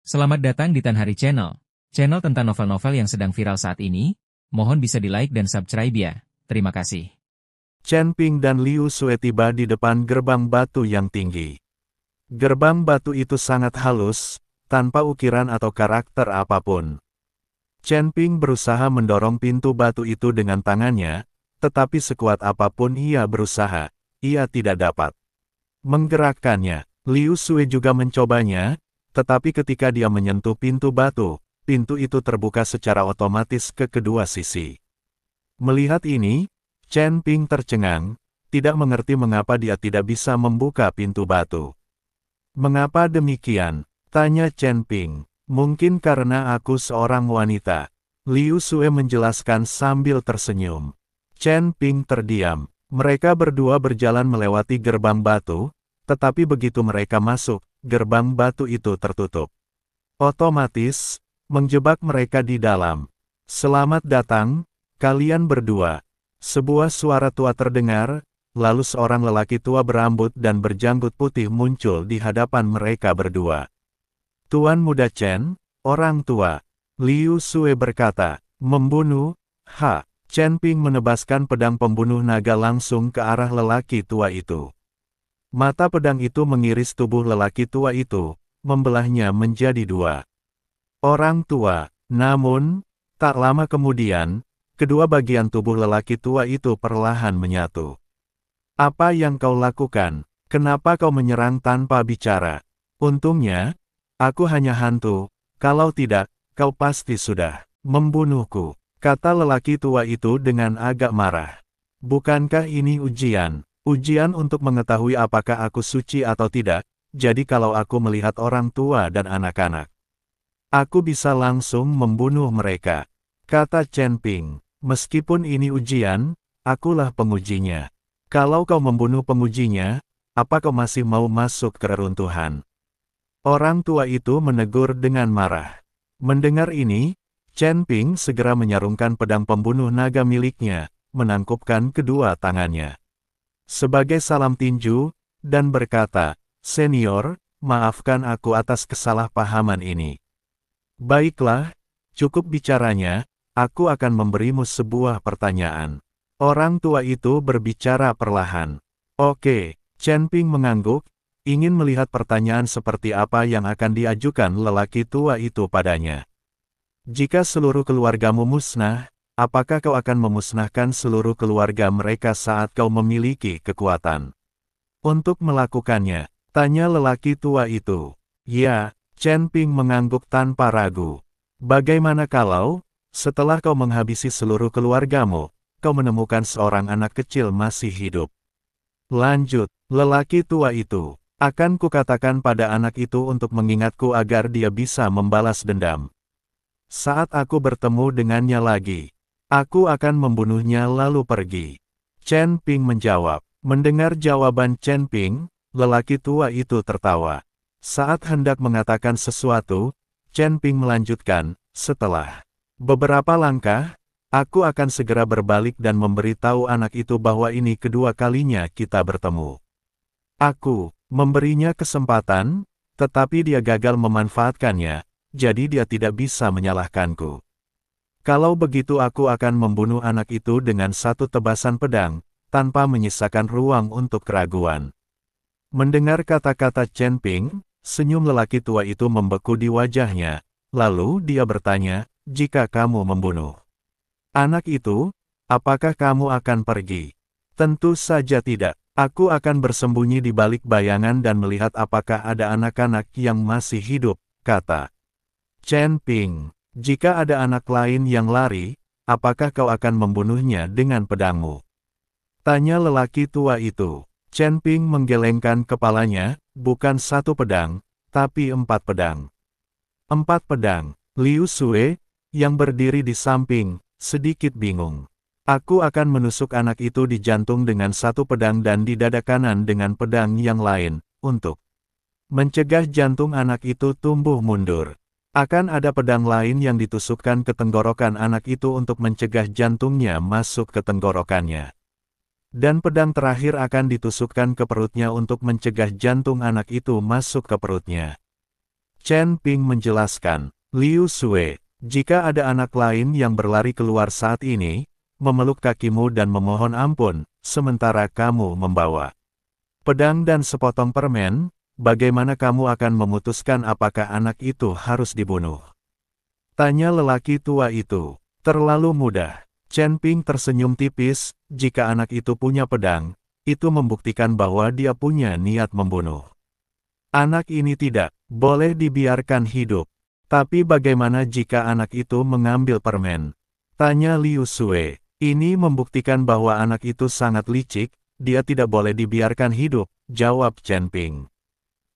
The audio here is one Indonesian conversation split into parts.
Selamat datang di Tan Hari Channel. Channel tentang novel-novel yang sedang viral saat ini. Mohon bisa di-like dan subscribe ya. Terima kasih. Chen Ping dan Liu Sue tiba di depan gerbang batu yang tinggi. Gerbang batu itu sangat halus, tanpa ukiran atau karakter apapun. Chen Ping berusaha mendorong pintu batu itu dengan tangannya, tetapi sekuat apapun ia berusaha, ia tidak dapat menggerakkannya. Liu Sue juga mencobanya, tetapi ketika dia menyentuh pintu batu, pintu itu terbuka secara otomatis ke kedua sisi. Melihat ini, Chen Ping tercengang, tidak mengerti mengapa dia tidak bisa membuka pintu batu. "Mengapa demikian?" tanya Chen Ping. "Mungkin karena aku seorang wanita," Liu Sue menjelaskan sambil tersenyum. Chen Ping terdiam. Mereka berdua berjalan melewati gerbang batu, tetapi begitu mereka masuk, gerbang batu itu tertutup. Otomatis, menjebak mereka di dalam. "Selamat datang, kalian berdua." Sebuah suara tua terdengar, lalu seorang lelaki tua berambut dan berjanggut putih muncul di hadapan mereka berdua. "Tuan Muda Chen, orang tua," Liu Sue berkata. "Membunuh? Ha!" Chen Ping menebaskan pedang pembunuh naga langsung ke arah lelaki tua itu. Mata pedang itu mengiris tubuh lelaki tua itu, membelahnya menjadi dua. Orang tua, namun, tak lama kemudian, kedua bagian tubuh lelaki tua itu perlahan menyatu. "Apa yang kau lakukan? Kenapa kau menyerang tanpa bicara? Untungnya, aku hanya hantu, kalau tidak, kau pasti sudah membunuhku," kata lelaki tua itu dengan agak marah. "Bukankah ini ujian? Ujian untuk mengetahui apakah aku suci atau tidak, jadi kalau aku melihat orang tua dan anak-anak, aku bisa langsung membunuh mereka," kata Chen Ping. "Meskipun ini ujian, akulah pengujinya. Kalau kau membunuh pengujinya, apa kau masih mau masuk ke reruntuhan?" Orang tua itu menegur dengan marah. Mendengar ini, Chen Ping segera menyarungkan pedang pembunuh naga miliknya, menangkupkan kedua tangannya sebagai salam tinju, dan berkata, "Senior, maafkan aku atas kesalahpahaman ini. Baiklah, cukup bicaranya, aku akan memberimu sebuah pertanyaan." Orang tua itu berbicara perlahan. "Oke," Chen Ping mengangguk, ingin melihat pertanyaan seperti apa yang akan diajukan lelaki tua itu padanya. "Jika seluruh keluargamu musnah, apakah kau akan memusnahkan seluruh keluarga mereka saat kau memiliki kekuatan untuk melakukannya?" tanya lelaki tua itu. "Ya," Chen Ping mengangguk tanpa ragu. "Bagaimana kalau, setelah kau menghabisi seluruh keluargamu, kau menemukan seorang anak kecil masih hidup?" Lanjut, lelaki tua itu, "Akan kukatakan pada anak itu untuk mengingatku agar dia bisa membalas dendam. Saat aku bertemu dengannya lagi, aku akan membunuhnya lalu pergi." Chen Ping menjawab. Mendengar jawaban Chen Ping, lelaki tua itu tertawa. Saat hendak mengatakan sesuatu, Chen Ping melanjutkan, "Setelah beberapa langkah, aku akan segera berbalik dan memberitahu anak itu bahwa ini kedua kalinya kita bertemu. Aku memberinya kesempatan, tetapi dia gagal memanfaatkannya, jadi dia tidak bisa menyalahkanku. Kalau begitu aku akan membunuh anak itu dengan satu tebasan pedang, tanpa menyisakan ruang untuk keraguan." Mendengar kata-kata Chen Ping, senyum lelaki tua itu membeku di wajahnya, lalu dia bertanya, "Jika kamu membunuh anak itu, apakah kamu akan pergi?" "Tentu saja tidak. Aku akan bersembunyi di balik bayangan dan melihat apakah ada anak-anak yang masih hidup," kata Chen Ping. "Jika ada anak lain yang lari, apakah kau akan membunuhnya dengan pedangmu?" tanya lelaki tua itu. Chen Ping menggelengkan kepalanya, "Bukan satu pedang, tapi 4 pedang." "4 pedang?" Liu Sue, yang berdiri di samping, sedikit bingung. "Aku akan menusuk anak itu di jantung dengan satu pedang dan di dada kanan dengan pedang yang lain, untuk mencegah jantung anak itu tumbuh mundur. Akan ada pedang lain yang ditusukkan ke tenggorokan anak itu untuk mencegah jantungnya masuk ke tenggorokannya. Dan pedang terakhir akan ditusukkan ke perutnya untuk mencegah jantung anak itu masuk ke perutnya." Chen Ping menjelaskan, Liu Sue, jika ada anak lain yang berlari keluar saat ini, memeluk kakimu dan memohon ampun, sementara kamu membawa pedang dan sepotong permen, bagaimana kamu akan memutuskan apakah anak itu harus dibunuh? Tanya lelaki tua itu. Terlalu mudah. Chen Ping tersenyum tipis, jika anak itu punya pedang, itu membuktikan bahwa dia punya niat membunuh. Anak ini tidak boleh dibiarkan hidup. Tapi bagaimana jika anak itu mengambil permen? Tanya Liu Sue. Ini membuktikan bahwa anak itu sangat licik, dia tidak boleh dibiarkan hidup, jawab Chen Ping.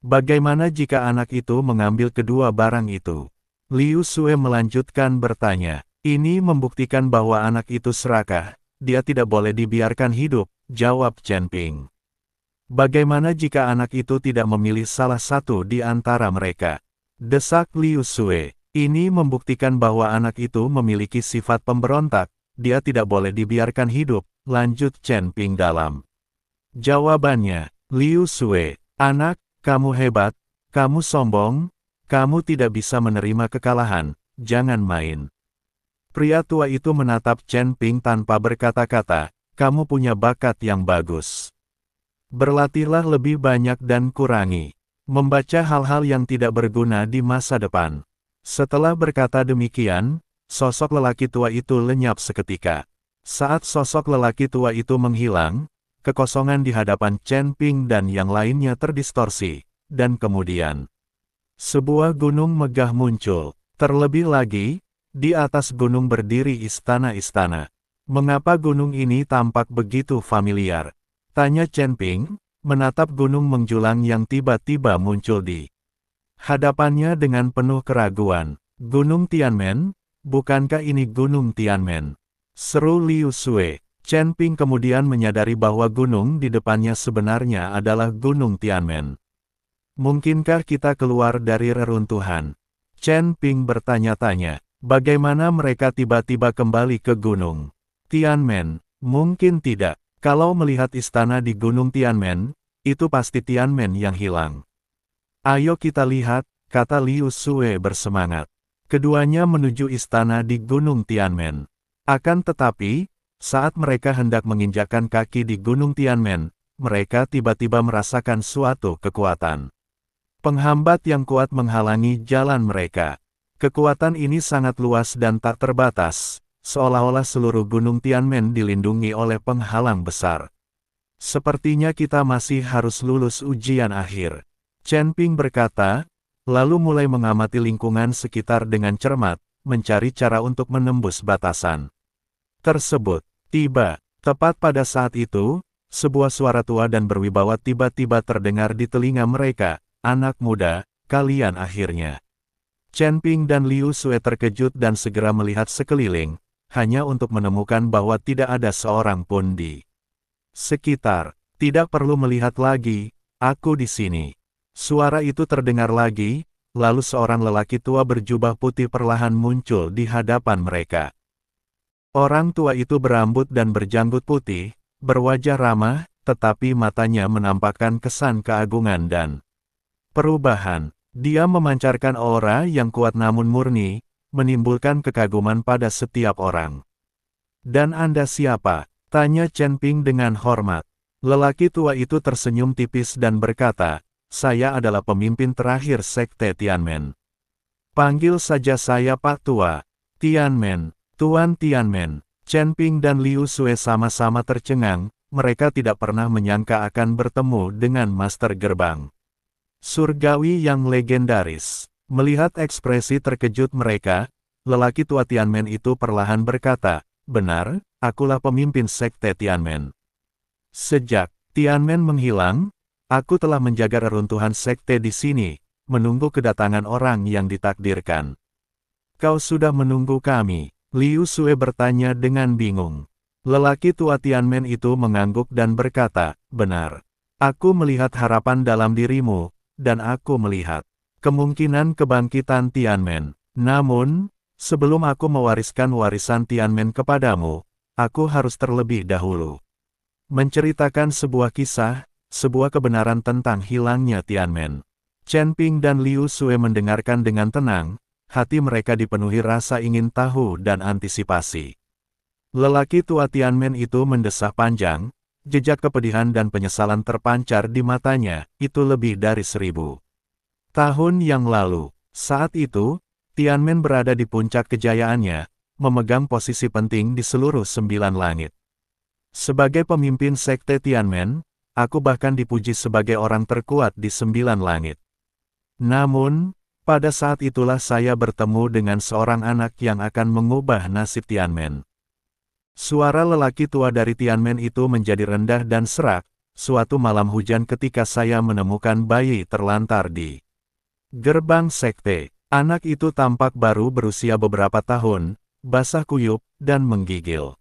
Bagaimana jika anak itu mengambil kedua barang itu? Liu Sue melanjutkan bertanya. Ini membuktikan bahwa anak itu serakah, dia tidak boleh dibiarkan hidup, jawab Chen Ping. Bagaimana jika anak itu tidak memilih salah satu di antara mereka? Desak Liu Sue. Ini membuktikan bahwa anak itu memiliki sifat pemberontak, dia tidak boleh dibiarkan hidup, lanjut Chen Ping dalam. Jawabannya, Liu Sue, anak, kamu hebat, kamu sombong, kamu tidak bisa menerima kekalahan, jangan main. Pria tua itu menatap Chen Ping tanpa berkata-kata, kamu punya bakat yang bagus. Berlatihlah lebih banyak dan kurangi membaca hal-hal yang tidak berguna di masa depan. Setelah berkata demikian, sosok lelaki tua itu lenyap seketika. Saat sosok lelaki tua itu menghilang, kekosongan di hadapan Chen Ping dan yang lainnya terdistorsi, dan kemudian sebuah gunung megah muncul. Terlebih lagi, di atas gunung berdiri istana-istana. Mengapa gunung ini tampak begitu familiar? Tanya Chen Ping, menatap gunung menjulang yang tiba-tiba muncul di hadapannya dengan penuh keraguan. Gunung Tianmen, bukankah ini Gunung Tianmen? Seru Liu Sue. Chen Ping kemudian menyadari bahwa gunung di depannya sebenarnya adalah Gunung Tianmen. Mungkinkah kita keluar dari reruntuhan? Chen Ping bertanya-tanya. Bagaimana mereka tiba-tiba kembali ke Gunung Tianmen? Mungkin tidak. Kalau melihat istana di Gunung Tianmen, itu pasti Tianmen yang hilang. Ayo kita lihat, kata Liu Sue bersemangat. Keduanya menuju istana di Gunung Tianmen. Akan tetapi, saat mereka hendak menginjakkan kaki di Gunung Tianmen, mereka tiba-tiba merasakan suatu kekuatan penghambat yang kuat menghalangi jalan mereka. Kekuatan ini sangat luas dan tak terbatas, seolah-olah seluruh Gunung Tianmen dilindungi oleh penghalang besar. Sepertinya kita masih harus lulus ujian akhir. Chen Ping berkata, lalu mulai mengamati lingkungan sekitar dengan cermat, mencari cara untuk menembus batasan tersebut. Tepat pada saat itu, sebuah suara tua dan berwibawa tiba-tiba terdengar di telinga mereka, anak muda, kalian akhirnya. Chen Ping dan Liu Sue terkejut dan segera melihat sekeliling, hanya untuk menemukan bahwa tidak ada seorang pun di sekitar. Tidak perlu melihat lagi, aku di sini. Suara itu terdengar lagi, lalu seorang lelaki tua berjubah putih perlahan muncul di hadapan mereka. Orang tua itu berambut dan berjanggut putih, berwajah ramah, tetapi matanya menampakkan kesan keagungan dan perubahan. Dia memancarkan aura yang kuat namun murni, menimbulkan kekaguman pada setiap orang. Dan Anda siapa? Tanya Chen Ping dengan hormat. Lelaki tua itu tersenyum tipis dan berkata, saya adalah pemimpin terakhir Sekte Tianmen. Panggil saja saya Pak Tua. Tianmen, Tuan Tianmen. Chen Ping dan Liu Sue sama-sama tercengang, mereka tidak pernah menyangka akan bertemu dengan Master Gerbang Surgawi yang legendaris. Melihat ekspresi terkejut mereka, lelaki tua Tianmen itu perlahan berkata, benar, akulah pemimpin Sekte Tianmen. Sejak Tianmen menghilang, aku telah menjaga reruntuhan sekte di sini, menunggu kedatangan orang yang ditakdirkan. Kau sudah menunggu kami? Liu Sue bertanya dengan bingung. Lelaki tua Tianmen itu mengangguk dan berkata, benar. Aku melihat harapan dalam dirimu, dan aku melihat kemungkinan kebangkitan Tianmen. Namun, sebelum aku mewariskan warisan Tianmen kepadamu, aku harus terlebih dahulu menceritakan sebuah kisah, sebuah kebenaran tentang hilangnya Tianmen. Chen Ping dan Liu Sue mendengarkan dengan tenang, hati mereka dipenuhi rasa ingin tahu dan antisipasi. Lelaki tua Tianmen itu mendesah panjang, jejak kepedihan dan penyesalan terpancar di matanya, itu lebih dari 1000 tahun yang lalu. Saat itu, Tianmen berada di puncak kejayaannya, memegang posisi penting di seluruh 9 langit. Sebagai pemimpin sekte Tianmen, aku bahkan dipuji sebagai orang terkuat di 9 langit. Namun, pada saat itulah saya bertemu dengan seorang anak yang akan mengubah nasib Tianmen. Suara lelaki tua dari Tianmen itu menjadi rendah dan serak, suatu malam hujan ketika saya menemukan bayi terlantar di gerbang sekte. Anak itu tampak baru berusia beberapa tahun, basah kuyup, dan menggigil.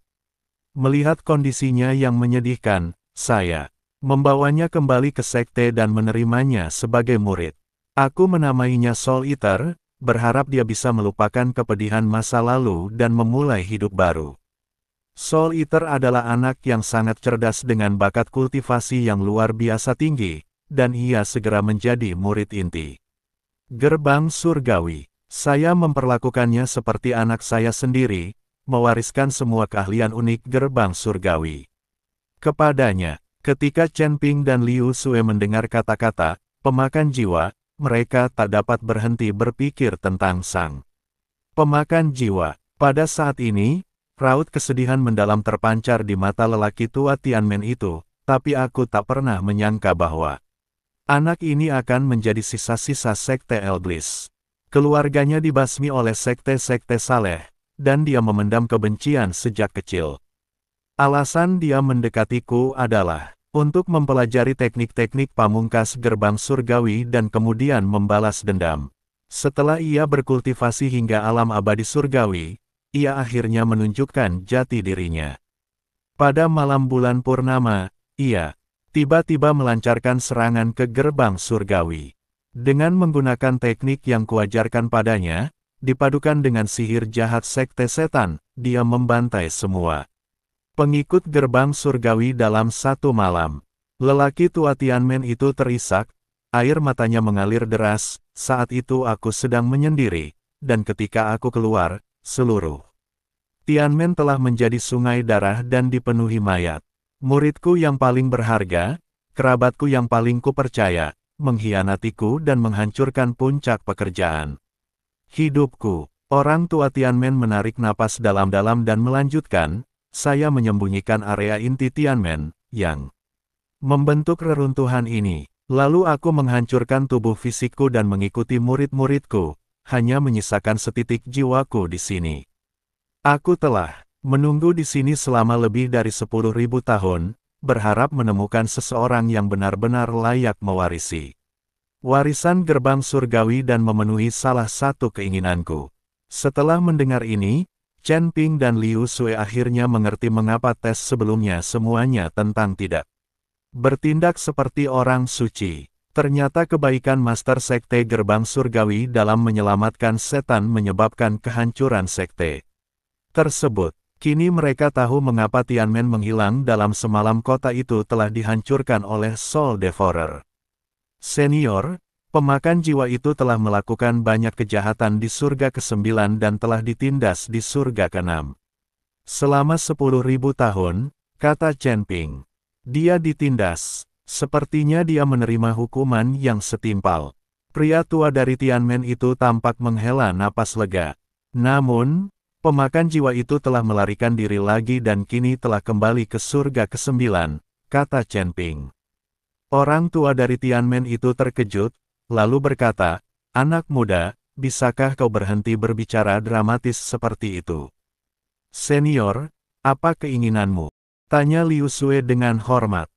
Melihat kondisinya yang menyedihkan, saya membawanya kembali ke sekte dan menerimanya sebagai murid. Aku menamainya Soul Eater, berharap dia bisa melupakan kepedihan masa lalu dan memulai hidup baru. Soul Eater adalah anak yang sangat cerdas dengan bakat kultivasi yang luar biasa tinggi, dan ia segera menjadi murid inti Gerbang Surgawi. Saya memperlakukannya seperti anak saya sendiri, mewariskan semua keahlian unik Gerbang Surgawi kepadanya. Ketika Chen Ping dan Liu Sue mendengar kata-kata pemakan jiwa, mereka tak dapat berhenti berpikir tentang sang pemakan jiwa. Pada saat ini, raut kesedihan mendalam terpancar di mata lelaki tua Tianmen itu, tapi aku tak pernah menyangka bahwa anak ini akan menjadi sisa-sisa sekte Elblis. Keluarganya dibasmi oleh sekte-sekte saleh, dan dia memendam kebencian sejak kecil. Alasan dia mendekatiku adalah untuk mempelajari teknik-teknik pamungkas gerbang surgawi dan kemudian membalas dendam. Setelah ia berkultivasi hingga alam abadi surgawi, ia akhirnya menunjukkan jati dirinya. Pada malam bulan purnama, ia tiba-tiba melancarkan serangan ke gerbang surgawi. Dengan menggunakan teknik yang kuajarkan padanya, dipadukan dengan sihir jahat sekte setan, dia membantai semua pengikut gerbang surgawi dalam satu malam. Lelaki tua Tianmen itu terisak, air matanya mengalir deras. Saat itu aku sedang menyendiri, dan ketika aku keluar, seluruh Tianmen telah menjadi sungai darah dan dipenuhi mayat. Muridku yang paling berharga, kerabatku yang paling kupercaya, mengkhianatiku dan menghancurkan puncak pekerjaan hidupku. Orang tua Tianmen menarik napas dalam-dalam dan melanjutkan, saya menyembunyikan area inti Tianmen, yang membentuk reruntuhan ini. Lalu aku menghancurkan tubuh fisikku dan mengikuti murid-muridku, hanya menyisakan setitik jiwaku di sini. Aku telah menunggu di sini selama lebih dari 10.000 tahun, berharap menemukan seseorang yang benar-benar layak mewarisi warisan gerbang surgawi dan memenuhi salah satu keinginanku. Setelah mendengar ini, Chen Ping dan Liu Sue akhirnya mengerti mengapa tes sebelumnya semuanya tentang tidak bertindak seperti orang suci. Ternyata kebaikan Master Sekte Gerbang Surgawi dalam menyelamatkan setan menyebabkan kehancuran sekte tersebut. Kini mereka tahu mengapa Tianmen menghilang dalam semalam. Kota itu telah dihancurkan oleh Soul Devourer Senior. Pemakan jiwa itu telah melakukan banyak kejahatan di surga ke-9 dan telah ditindas di surga ke-6. Selama 10.000 tahun, kata Chen Ping. Dia ditindas. Sepertinya dia menerima hukuman yang setimpal. Pria tua dari Tianmen itu tampak menghela napas lega. Namun, pemakan jiwa itu telah melarikan diri lagi dan kini telah kembali ke surga ke-9, kata Chen Ping. Orang tua dari Tianmen itu terkejut, lalu berkata, anak muda, bisakah kau berhenti berbicara dramatis seperti itu? Senior, apa keinginanmu? Tanya Liu Sue dengan hormat.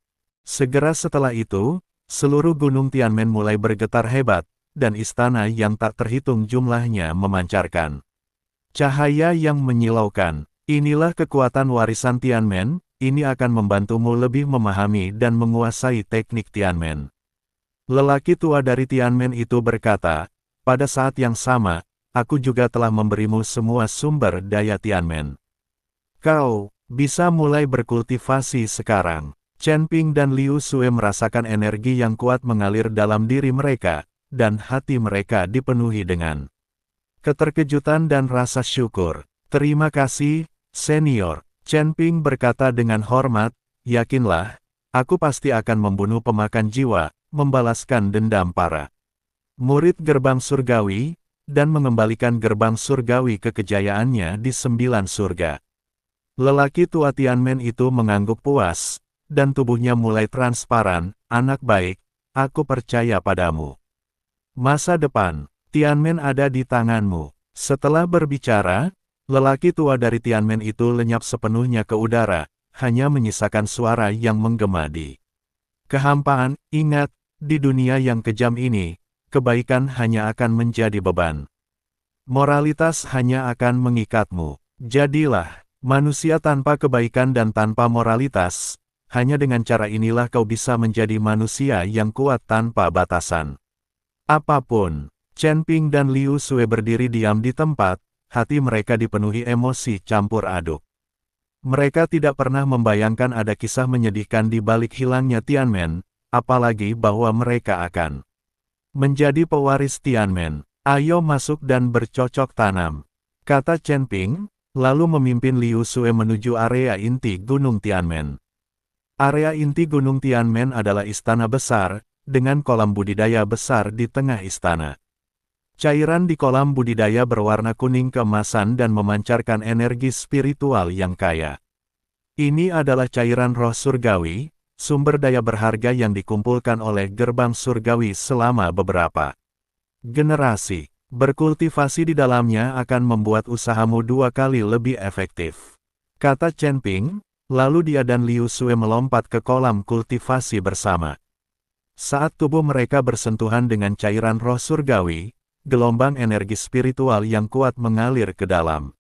Segera setelah itu, seluruh gunung Tianmen mulai bergetar hebat, dan istana yang tak terhitung jumlahnya memancarkan cahaya yang menyilaukan. Inilah kekuatan warisan Tianmen, ini akan membantumu lebih memahami dan menguasai teknik Tianmen. Lelaki tua dari Tianmen itu berkata, pada saat yang sama, aku juga telah memberimu semua sumber daya Tianmen. Kau bisa mulai berkultivasi sekarang. Chen Ping dan Liu Sue merasakan energi yang kuat mengalir dalam diri mereka, dan hati mereka dipenuhi dengan keterkejutan dan rasa syukur. Terima kasih, senior. Chen Ping berkata dengan hormat, yakinlah, aku pasti akan membunuh pemakan jiwa, membalaskan dendam para murid gerbang surgawi, dan mengembalikan gerbang surgawi ke kejayaannya di 9 surga. Lelaki tua Tianmen itu mengangguk puas, dan tubuhnya mulai transparan. Anak baik, aku percaya padamu. Masa depan, Tianmen ada di tanganmu. Setelah berbicara, lelaki tua dari Tianmen itu lenyap sepenuhnya ke udara, hanya menyisakan suara yang menggema di kehampaan. Ingat, di dunia yang kejam ini, kebaikan hanya akan menjadi beban. Moralitas hanya akan mengikatmu. Jadilah manusia tanpa kebaikan dan tanpa moralitas. Hanya dengan cara inilah kau bisa menjadi manusia yang kuat tanpa batasan. Apapun, Chen Ping dan Liu Sue berdiri diam di tempat, hati mereka dipenuhi emosi campur aduk. Mereka tidak pernah membayangkan ada kisah menyedihkan di balik hilangnya Tianmen, apalagi bahwa mereka akan menjadi pewaris Tianmen. Ayo masuk dan bercocok tanam, kata Chen Ping, lalu memimpin Liu Sue menuju area inti Gunung Tianmen. Area inti Gunung Tianmen adalah istana besar, dengan kolam budidaya besar di tengah istana. Cairan di kolam budidaya berwarna kuning keemasan dan memancarkan energi spiritual yang kaya. Ini adalah cairan roh surgawi, sumber daya berharga yang dikumpulkan oleh gerbang surgawi selama beberapa generasi. Berkultivasi di dalamnya akan membuat usahamu 2 kali lebih efektif, kata Chen Ping, lalu dia dan Liu Sue melompat ke kolam kultivasi bersama. Saat tubuh mereka bersentuhan dengan cairan roh surgawi, gelombang energi spiritual yang kuat mengalir ke dalam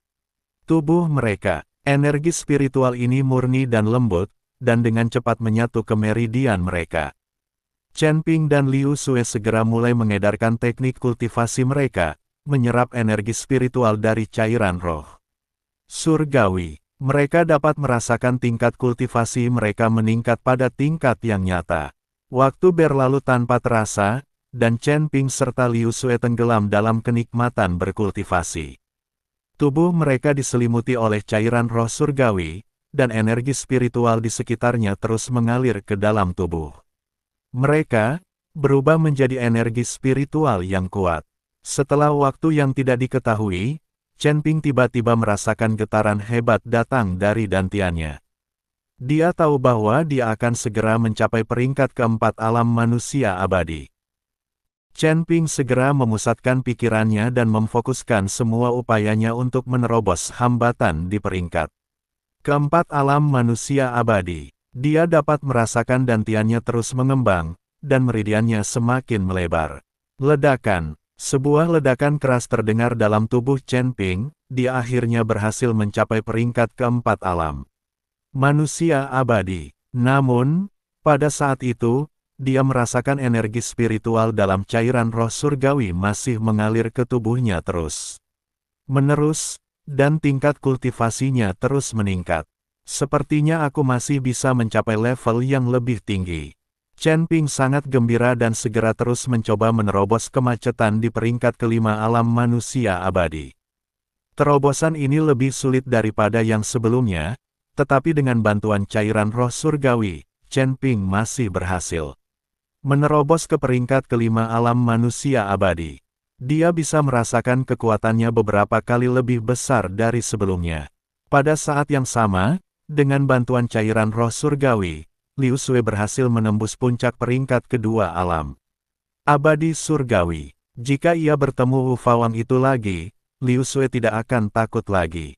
tubuh mereka. Energi spiritual ini murni dan lembut, dan dengan cepat menyatu ke meridian mereka. Chen Ping dan Liu Sue segera mulai mengedarkan teknik kultivasi mereka, menyerap energi spiritual dari cairan roh surgawi. Mereka dapat merasakan tingkat kultivasi mereka meningkat pada tingkat yang nyata. Waktu berlalu tanpa terasa, dan Chen Ping serta Liu Sue tenggelam dalam kenikmatan berkultivasi. Tubuh mereka diselimuti oleh cairan roh surgawi, dan energi spiritual di sekitarnya terus mengalir ke dalam tubuh mereka, berubah menjadi energi spiritual yang kuat. Setelah waktu yang tidak diketahui, Chen Ping tiba-tiba merasakan getaran hebat datang dari dantiannya. Dia tahu bahwa dia akan segera mencapai peringkat keempat alam manusia abadi. Chen Ping segera memusatkan pikirannya dan memfokuskan semua upayanya untuk menerobos hambatan di peringkat keempat alam manusia abadi. Dia dapat merasakan dantiannya terus mengembang, dan meridiannya semakin melebar. Ledakan. Sebuah ledakan keras terdengar dalam tubuh Chen Ping, dia akhirnya berhasil mencapai peringkat keempat alam manusia abadi. Namun, pada saat itu, dia merasakan energi spiritual dalam cairan roh surgawi masih mengalir ke tubuhnya terus menerus, dan tingkat kultivasinya terus meningkat. Sepertinya aku masih bisa mencapai level yang lebih tinggi. Chen Ping sangat gembira dan segera terus mencoba menerobos kemacetan di peringkat kelima alam manusia abadi. Terobosan ini lebih sulit daripada yang sebelumnya, tetapi dengan bantuan cairan roh surgawi, Chen Ping masih berhasil menerobos ke peringkat kelima alam manusia abadi. Dia bisa merasakan kekuatannya beberapa kali lebih besar dari sebelumnya. Pada saat yang sama, dengan bantuan cairan roh surgawi, Liu Sue berhasil menembus puncak peringkat kedua alam abadi surgawi. Jika ia bertemu Wu Fawang itu lagi, Liu Sue tidak akan takut lagi.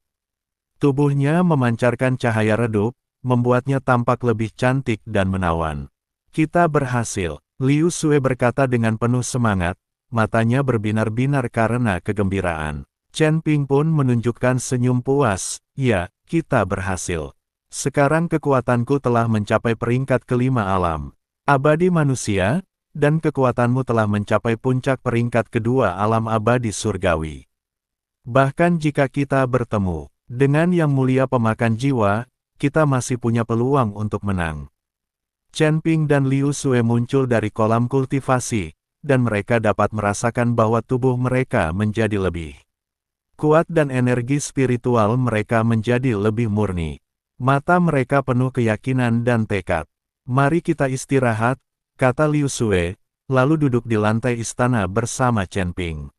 Tubuhnya memancarkan cahaya redup, membuatnya tampak lebih cantik dan menawan. Kita berhasil, Liu Sue berkata dengan penuh semangat, matanya berbinar-binar karena kegembiraan. Chen Ping pun menunjukkan senyum puas, ya, kita berhasil. Sekarang kekuatanku telah mencapai peringkat kelima alam abadi manusia, dan kekuatanmu telah mencapai puncak peringkat kedua alam abadi surgawi. Bahkan jika kita bertemu dengan yang mulia pemakan jiwa, kita masih punya peluang untuk menang. Chen Ping dan Liu Sue muncul dari kolam kultivasi, dan mereka dapat merasakan bahwa tubuh mereka menjadi lebih kuat dan energi spiritual mereka menjadi lebih murni. Mata mereka penuh keyakinan dan tekad. "Mari kita istirahat," kata Liu Sue, lalu duduk di lantai istana bersama Chen Ping.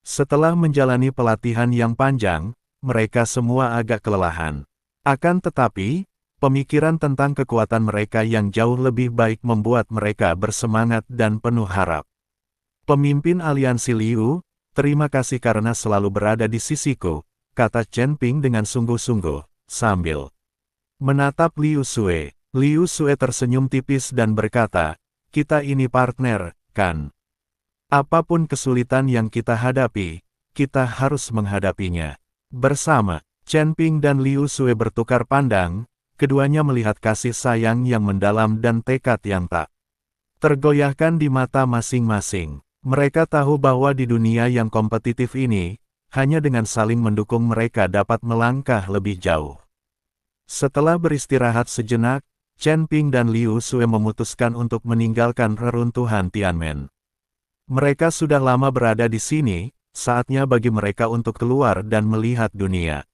Setelah menjalani pelatihan yang panjang, mereka semua agak kelelahan. Akan tetapi, pemikiran tentang kekuatan mereka yang jauh lebih baik membuat mereka bersemangat dan penuh harap. "Pemimpin aliansi Liu, terima kasih karena selalu berada di sisiku," kata Chen Ping dengan sungguh-sungguh, sambil menatap Liu Sue. Liu Sue tersenyum tipis dan berkata, "Kita ini partner, kan? Apapun kesulitan yang kita hadapi, kita harus menghadapinya bersama." Chen Ping dan Liu Sue bertukar pandang, keduanya melihat kasih sayang yang mendalam dan tekad yang tak tergoyahkan di mata masing-masing. Mereka tahu bahwa di dunia yang kompetitif ini, hanya dengan saling mendukung mereka dapat melangkah lebih jauh. Setelah beristirahat sejenak, Chen Ping dan Liu Sue memutuskan untuk meninggalkan reruntuhan Tianmen. Mereka sudah lama berada di sini, saatnya bagi mereka untuk keluar dan melihat dunia.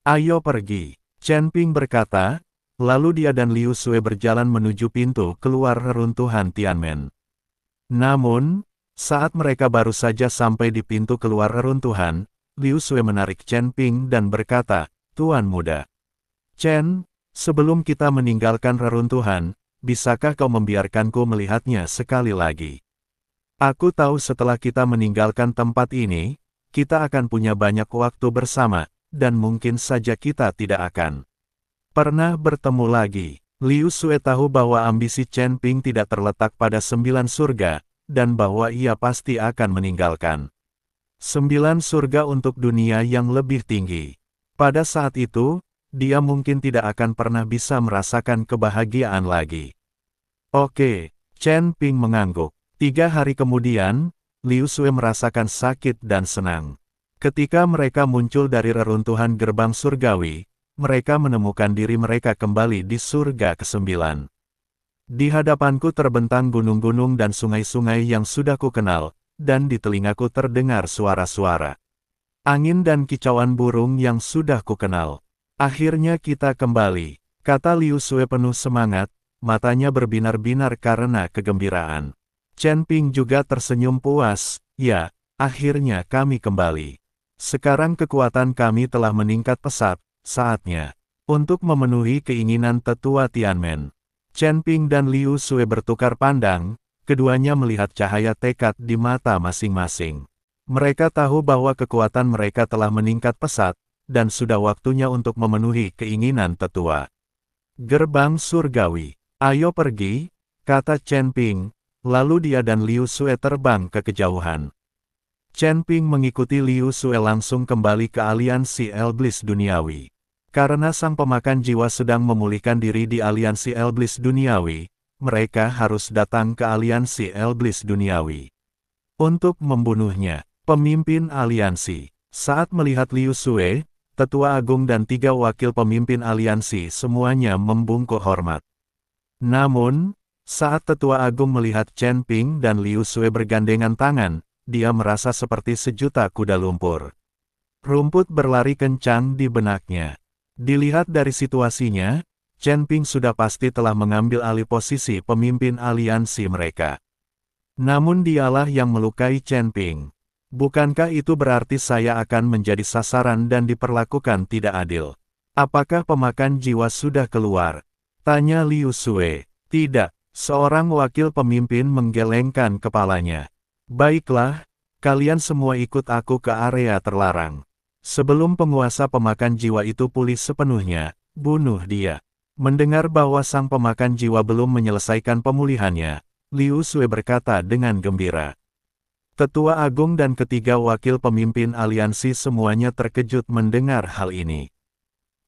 "Ayo pergi," Chen Ping berkata, lalu dia dan Liu Sue berjalan menuju pintu keluar reruntuhan Tianmen. Namun, saat mereka baru saja sampai di pintu keluar reruntuhan, Liu Sue menarik Chen Ping dan berkata, "Tuan muda Chen, sebelum kita meninggalkan reruntuhan, bisakah kau membiarkanku melihatnya sekali lagi? Aku tahu setelah kita meninggalkan tempat ini, kita akan punya banyak waktu bersama, dan mungkin saja kita tidak akan pernah bertemu lagi." Liu Sue tahu bahwa ambisi Chen Ping tidak terletak pada 9 surga, dan bahwa ia pasti akan meninggalkan 9 surga untuk dunia yang lebih tinggi. Pada saat itu, dia mungkin tidak akan pernah bisa merasakan kebahagiaan lagi. "Oke," Chen Ping mengangguk. 3 hari kemudian, Liu Sue merasakan sakit dan senang. Ketika mereka muncul dari reruntuhan gerbang surgawi, mereka menemukan diri mereka kembali di surga ke-9. "Di hadapanku terbentang gunung-gunung dan sungai-sungai yang sudah kukenal, dan di telingaku terdengar suara-suara angin dan kicauan burung yang sudah kukenal. Akhirnya kita kembali," kata Liu Sue penuh semangat, matanya berbinar-binar karena kegembiraan. Chen Ping juga tersenyum puas, "Ya, akhirnya kami kembali. Sekarang kekuatan kami telah meningkat pesat, saatnya untuk memenuhi keinginan tetua Tianmen." Chen Ping dan Liu Sue bertukar pandang, keduanya melihat cahaya tekad di mata masing-masing. Mereka tahu bahwa kekuatan mereka telah meningkat pesat, dan sudah waktunya untuk memenuhi keinginan tetua. "Gerbang surgawi, ayo pergi," kata Chen Ping, lalu dia dan Liu Sue terbang ke kejauhan. Chen Ping mengikuti Liu Sue langsung kembali ke aliansi Elblis Duniawi. Karena sang pemakan jiwa sedang memulihkan diri di aliansi Elblis Duniawi, mereka harus datang ke aliansi Elblis Duniawi untuk membunuhnya. Pemimpin aliansi, saat melihat Liu Sue, Tetua Agung dan 3 wakil pemimpin aliansi semuanya membungkuk hormat. Namun, saat Tetua Agung melihat Chen Ping dan Liu Sue bergandengan tangan, dia merasa seperti sejuta kuda lumpur. Rumput berlari kencang di benaknya. Dilihat dari situasinya, Chen Ping sudah pasti telah mengambil alih posisi pemimpin aliansi mereka. Namun dialah yang melukai Chen Ping. "Bukankah itu berarti saya akan menjadi sasaran dan diperlakukan tidak adil? Apakah pemakan jiwa sudah keluar?" tanya Liu Sue. "Tidak," seorang wakil pemimpin menggelengkan kepalanya. "Baiklah, kalian semua ikut aku ke area terlarang. Sebelum penguasa pemakan jiwa itu pulih sepenuhnya, bunuh dia." Mendengar bahwa sang pemakan jiwa belum menyelesaikan pemulihannya, Liu Sue berkata dengan gembira. Tetua Agung dan ketiga wakil pemimpin aliansi semuanya terkejut mendengar hal ini.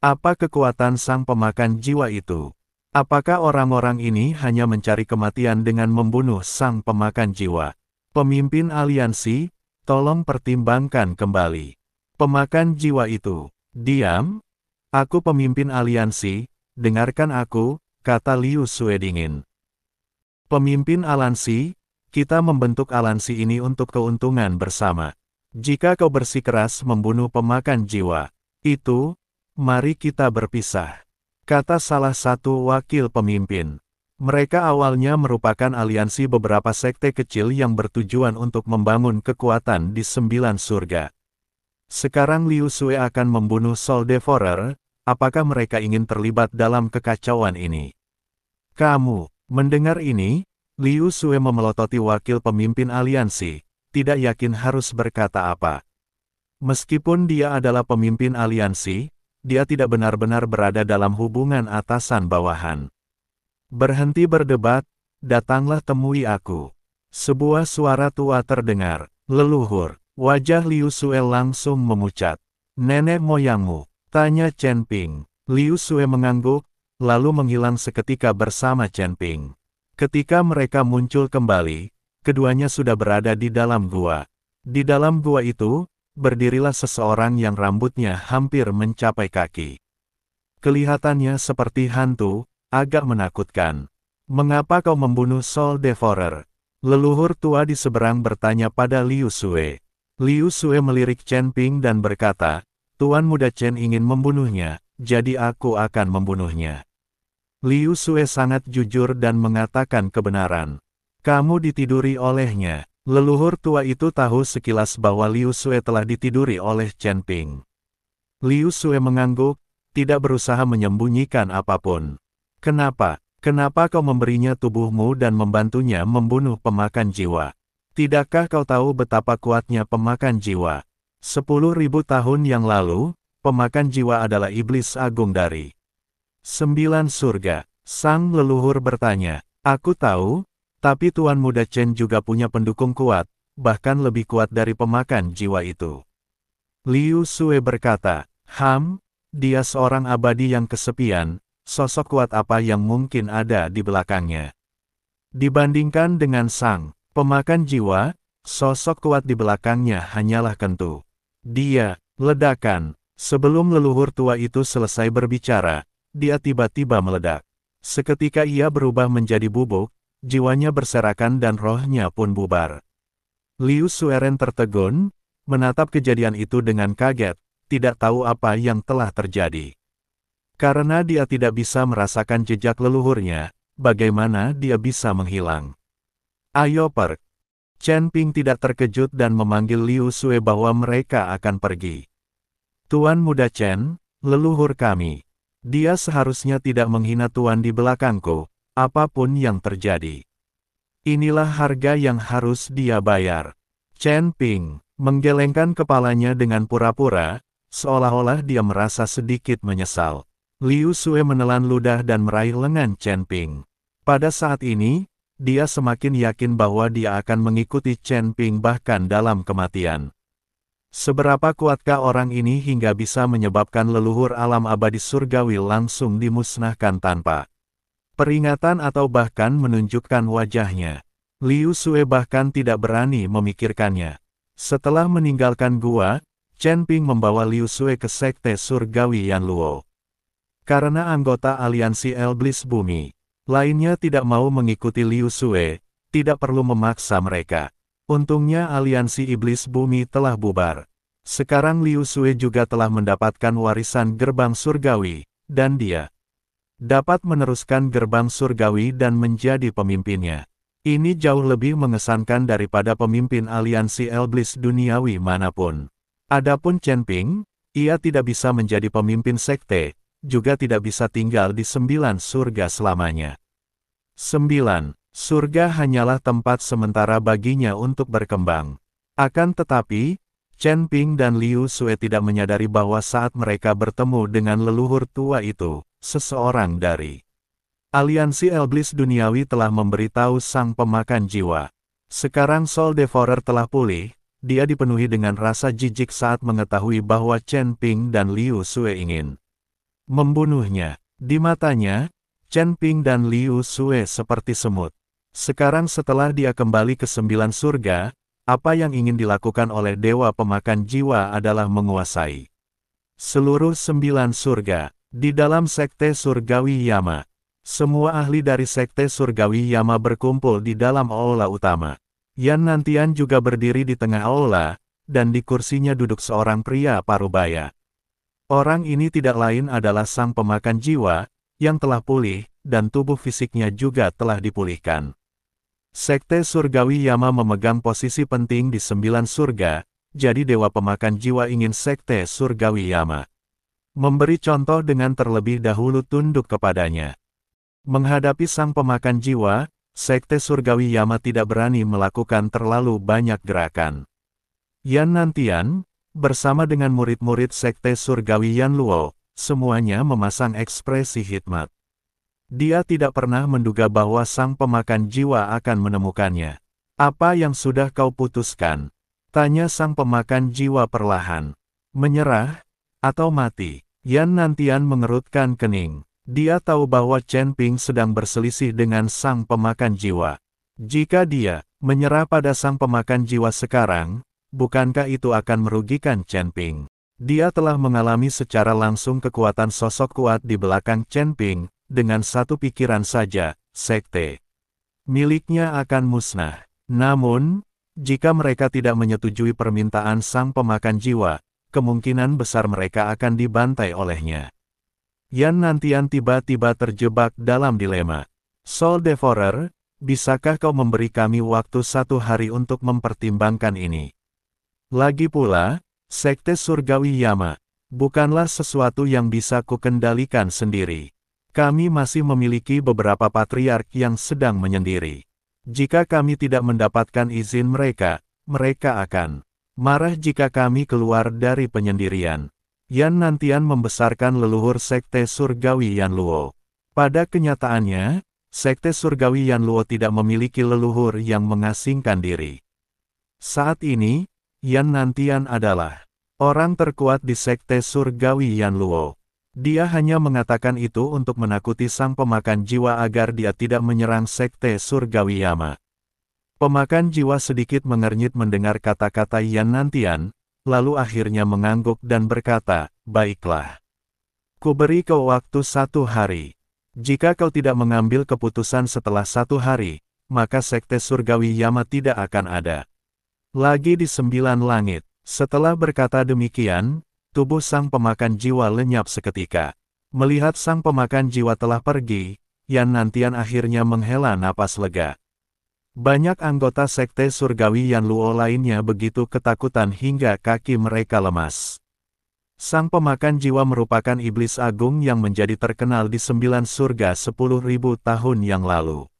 Apa kekuatan sang pemakan jiwa itu? Apakah orang-orang ini hanya mencari kematian dengan membunuh sang pemakan jiwa? Pemimpin aliansi, tolong pertimbangkan kembali. Pemakan jiwa itu, diam? "Aku pemimpin aliansi, dengarkan aku," kata Liu Sue dingin. Pemimpin aliansi, Kita membentuk aliansi ini untuk keuntungan bersama. Jika kau bersikeras membunuh pemakan jiwa itu, mari kita berpisah, kata salah satu wakil pemimpin. Mereka awalnya merupakan aliansi beberapa sekte kecil yang bertujuan untuk membangun kekuatan di 9 surga. Sekarang Liu Sue akan membunuh Soul Devourer. Apakah mereka ingin terlibat dalam kekacauan ini? Kamu, mendengar ini, Liu Sue memelototi wakil pemimpin aliansi, tidak yakin harus berkata apa. Meskipun dia adalah pemimpin aliansi, dia tidak benar-benar berada dalam hubungan atasan-bawahan. Berhenti berdebat, datanglah temui aku. Sebuah suara tua terdengar, leluhur. Wajah Liu Sue langsung memucat. Nenek moyangmu, tanya Chen Ping. Liu Sue mengangguk, lalu menghilang seketika bersama Chen Ping. Ketika mereka muncul kembali, keduanya sudah berada di dalam gua. Di dalam gua itu, berdirilah seseorang yang rambutnya hampir mencapai kaki. Kelihatannya seperti hantu, agak menakutkan. Mengapa kau membunuh Soul Devourer? Leluhur tua di seberang bertanya pada Liu Sue. Liu Sue melirik Chen Ping dan berkata, Tuan Muda Chen ingin membunuhnya, jadi aku akan membunuhnya. Liu Sue sangat jujur dan mengatakan kebenaran. Kamu ditiduri olehnya. Leluhur tua itu tahu sekilas bahwa Liu Sue telah ditiduri oleh Chen Ping. Liu Sue mengangguk, tidak berusaha menyembunyikan apapun. Kenapa? Kenapa kau memberinya tubuhmu dan membantunya membunuh pemakan jiwa? Tidakkah kau tahu betapa kuatnya pemakan jiwa? 10.000 tahun yang lalu, pemakan jiwa adalah iblis agung dari 9 surga. Sang leluhur bertanya, aku tahu, tapi Tuan Muda Chen juga punya pendukung kuat, bahkan lebih kuat dari pemakan jiwa itu. Liu Sue berkata, dia seorang abadi yang kesepian, sosok kuat apa yang mungkin ada di belakangnya? Dibandingkan dengan sang pemakan jiwa, sosok kuat di belakangnya hanyalah kentu. Dia, ledakan. Sebelum leluhur tua itu selesai berbicara, dia tiba-tiba meledak. Seketika ia berubah menjadi bubuk, jiwanya berserakan dan rohnya pun bubar. Liu Sueren tertegun, menatap kejadian itu dengan kaget, tidak tahu apa yang telah terjadi. Karena dia tidak bisa merasakan jejak leluhurnya, bagaimana dia bisa menghilang? Ayo pergi. Chen Ping tidak terkejut dan memanggil Liu Sue bahwa mereka akan pergi. Tuan Muda Chen, leluhur kami. Dia seharusnya tidak menghina Tuan di belakangku, apapun yang terjadi. Inilah harga yang harus dia bayar. Chen Ping menggelengkan kepalanya dengan pura-pura, seolah-olah dia merasa sedikit menyesal. Liu Sue menelan ludah dan meraih lengan Chen Ping. Pada saat ini, dia semakin yakin bahwa dia akan mengikuti Chen Ping bahkan dalam kematian. Seberapa kuatkah orang ini hingga bisa menyebabkan leluhur alam abadi surgawi langsung dimusnahkan tanpa peringatan atau bahkan menunjukkan wajahnya? Liu Sue bahkan tidak berani memikirkannya. Setelah meninggalkan gua, Chen Ping membawa Liu Sue ke sekte surgawi Yanluo. Karena anggota aliansi Iblis Bumi lainnya tidak mau mengikuti Liu Sue, tidak perlu memaksa mereka. Untungnya aliansi Iblis Bumi telah bubar. Sekarang Liu Sue juga telah mendapatkan warisan gerbang surgawi, dan dia dapat meneruskan gerbang surgawi dan menjadi pemimpinnya. Ini jauh lebih mengesankan daripada pemimpin aliansi Iblis duniawi manapun. Adapun Chen Ping, ia tidak bisa menjadi pemimpin sekte, juga tidak bisa tinggal di 9 surga selamanya. 9 surga hanyalah tempat sementara baginya untuk berkembang. Akan tetapi, Chen Ping dan Liu Sue tidak menyadari bahwa saat mereka bertemu dengan leluhur tua itu, seseorang dari aliansi Iblis duniawi telah memberitahu sang pemakan jiwa. Sekarang Soul Devourer telah pulih, dia dipenuhi dengan rasa jijik saat mengetahui bahwa Chen Ping dan Liu Sue ingin membunuhnya. Di matanya, Chen Ping dan Liu Sue seperti semut. Sekarang setelah dia kembali ke 9 surga, apa yang ingin dilakukan oleh dewa pemakan jiwa adalah menguasai seluruh 9 surga. Di dalam sekte surgawi Yama, Semua ahli dari Sekte Surgawi Yama berkumpul di dalam aula utama. Yan Nantian juga berdiri di tengah aula, dan di kursinya duduk seorang pria parubaya. Orang ini tidak lain adalah sang pemakan jiwa, yang telah pulih, dan tubuh fisiknya juga telah dipulihkan. Sekte Surgawi Yama memegang posisi penting di 9 surga, jadi dewa pemakan jiwa ingin Sekte Surgawi Yama memberi contoh dengan terlebih dahulu tunduk kepadanya. Menghadapi sang pemakan jiwa, Sekte Surgawi Yama tidak berani melakukan terlalu banyak gerakan. Yan Nantian, bersama dengan murid-murid Sekte Surgawi Yan Luo, semuanya memasang ekspresi hikmat. Dia tidak pernah menduga bahwa sang pemakan jiwa akan menemukannya. Apa yang sudah kau putuskan? Tanya sang pemakan jiwa perlahan. Menyerah? Atau mati? Yan Nantian mengerutkan kening. Dia tahu bahwa Chen Ping sedang berselisih dengan sang pemakan jiwa. Jika dia menyerah pada sang pemakan jiwa sekarang, bukankah itu akan merugikan Chen Ping? Dia telah mengalami secara langsung kekuatan sosok kuat di belakang Chen Ping, dengan satu pikiran saja, sekte miliknya akan musnah. Namun, jika mereka tidak menyetujui permintaan sang pemakan jiwa, kemungkinan besar mereka akan dibantai olehnya. Yan Nantian tiba-tiba terjebak dalam dilema. Soul Devourer, bisakah kau memberi kami waktu 1 hari untuk mempertimbangkan ini? Lagi pula, Sekte Surgawi Yama bukanlah sesuatu yang bisa kukendalikan sendiri. Kami masih memiliki beberapa patriark yang sedang menyendiri. Jika kami tidak mendapatkan izin mereka, mereka akan marah jika kami keluar dari penyendirian. Yan Nantian membesarkan leluhur Sekte Surgawi Yan Luo. Pada kenyataannya, Sekte Surgawi Yan Luo tidak memiliki leluhur yang mengasingkan diri. Saat ini, Yan Nantian adalah orang terkuat di Sekte Surgawi Yan Luo. Dia hanya mengatakan itu untuk menakuti sang pemakan jiwa agar dia tidak menyerang Sekte Surgawi Yama. Pemakan jiwa sedikit mengernyit mendengar kata-kata Yan Nantian, lalu akhirnya mengangguk dan berkata, baiklah. Kuberi kau waktu 1 hari. Jika kau tidak mengambil keputusan setelah 1 hari, maka Sekte Surgawi Yama tidak akan ada lagi di 9 langit. Setelah berkata demikian, tubuh sang pemakan jiwa lenyap seketika. Melihat sang pemakan jiwa telah pergi, Yan Nantian akhirnya menghela napas lega. Banyak anggota Sekte Surgawi Yan Luo lainnya begitu ketakutan hingga kaki mereka lemas. Sang pemakan jiwa merupakan iblis agung yang menjadi terkenal di 9 surga 10.000 tahun yang lalu.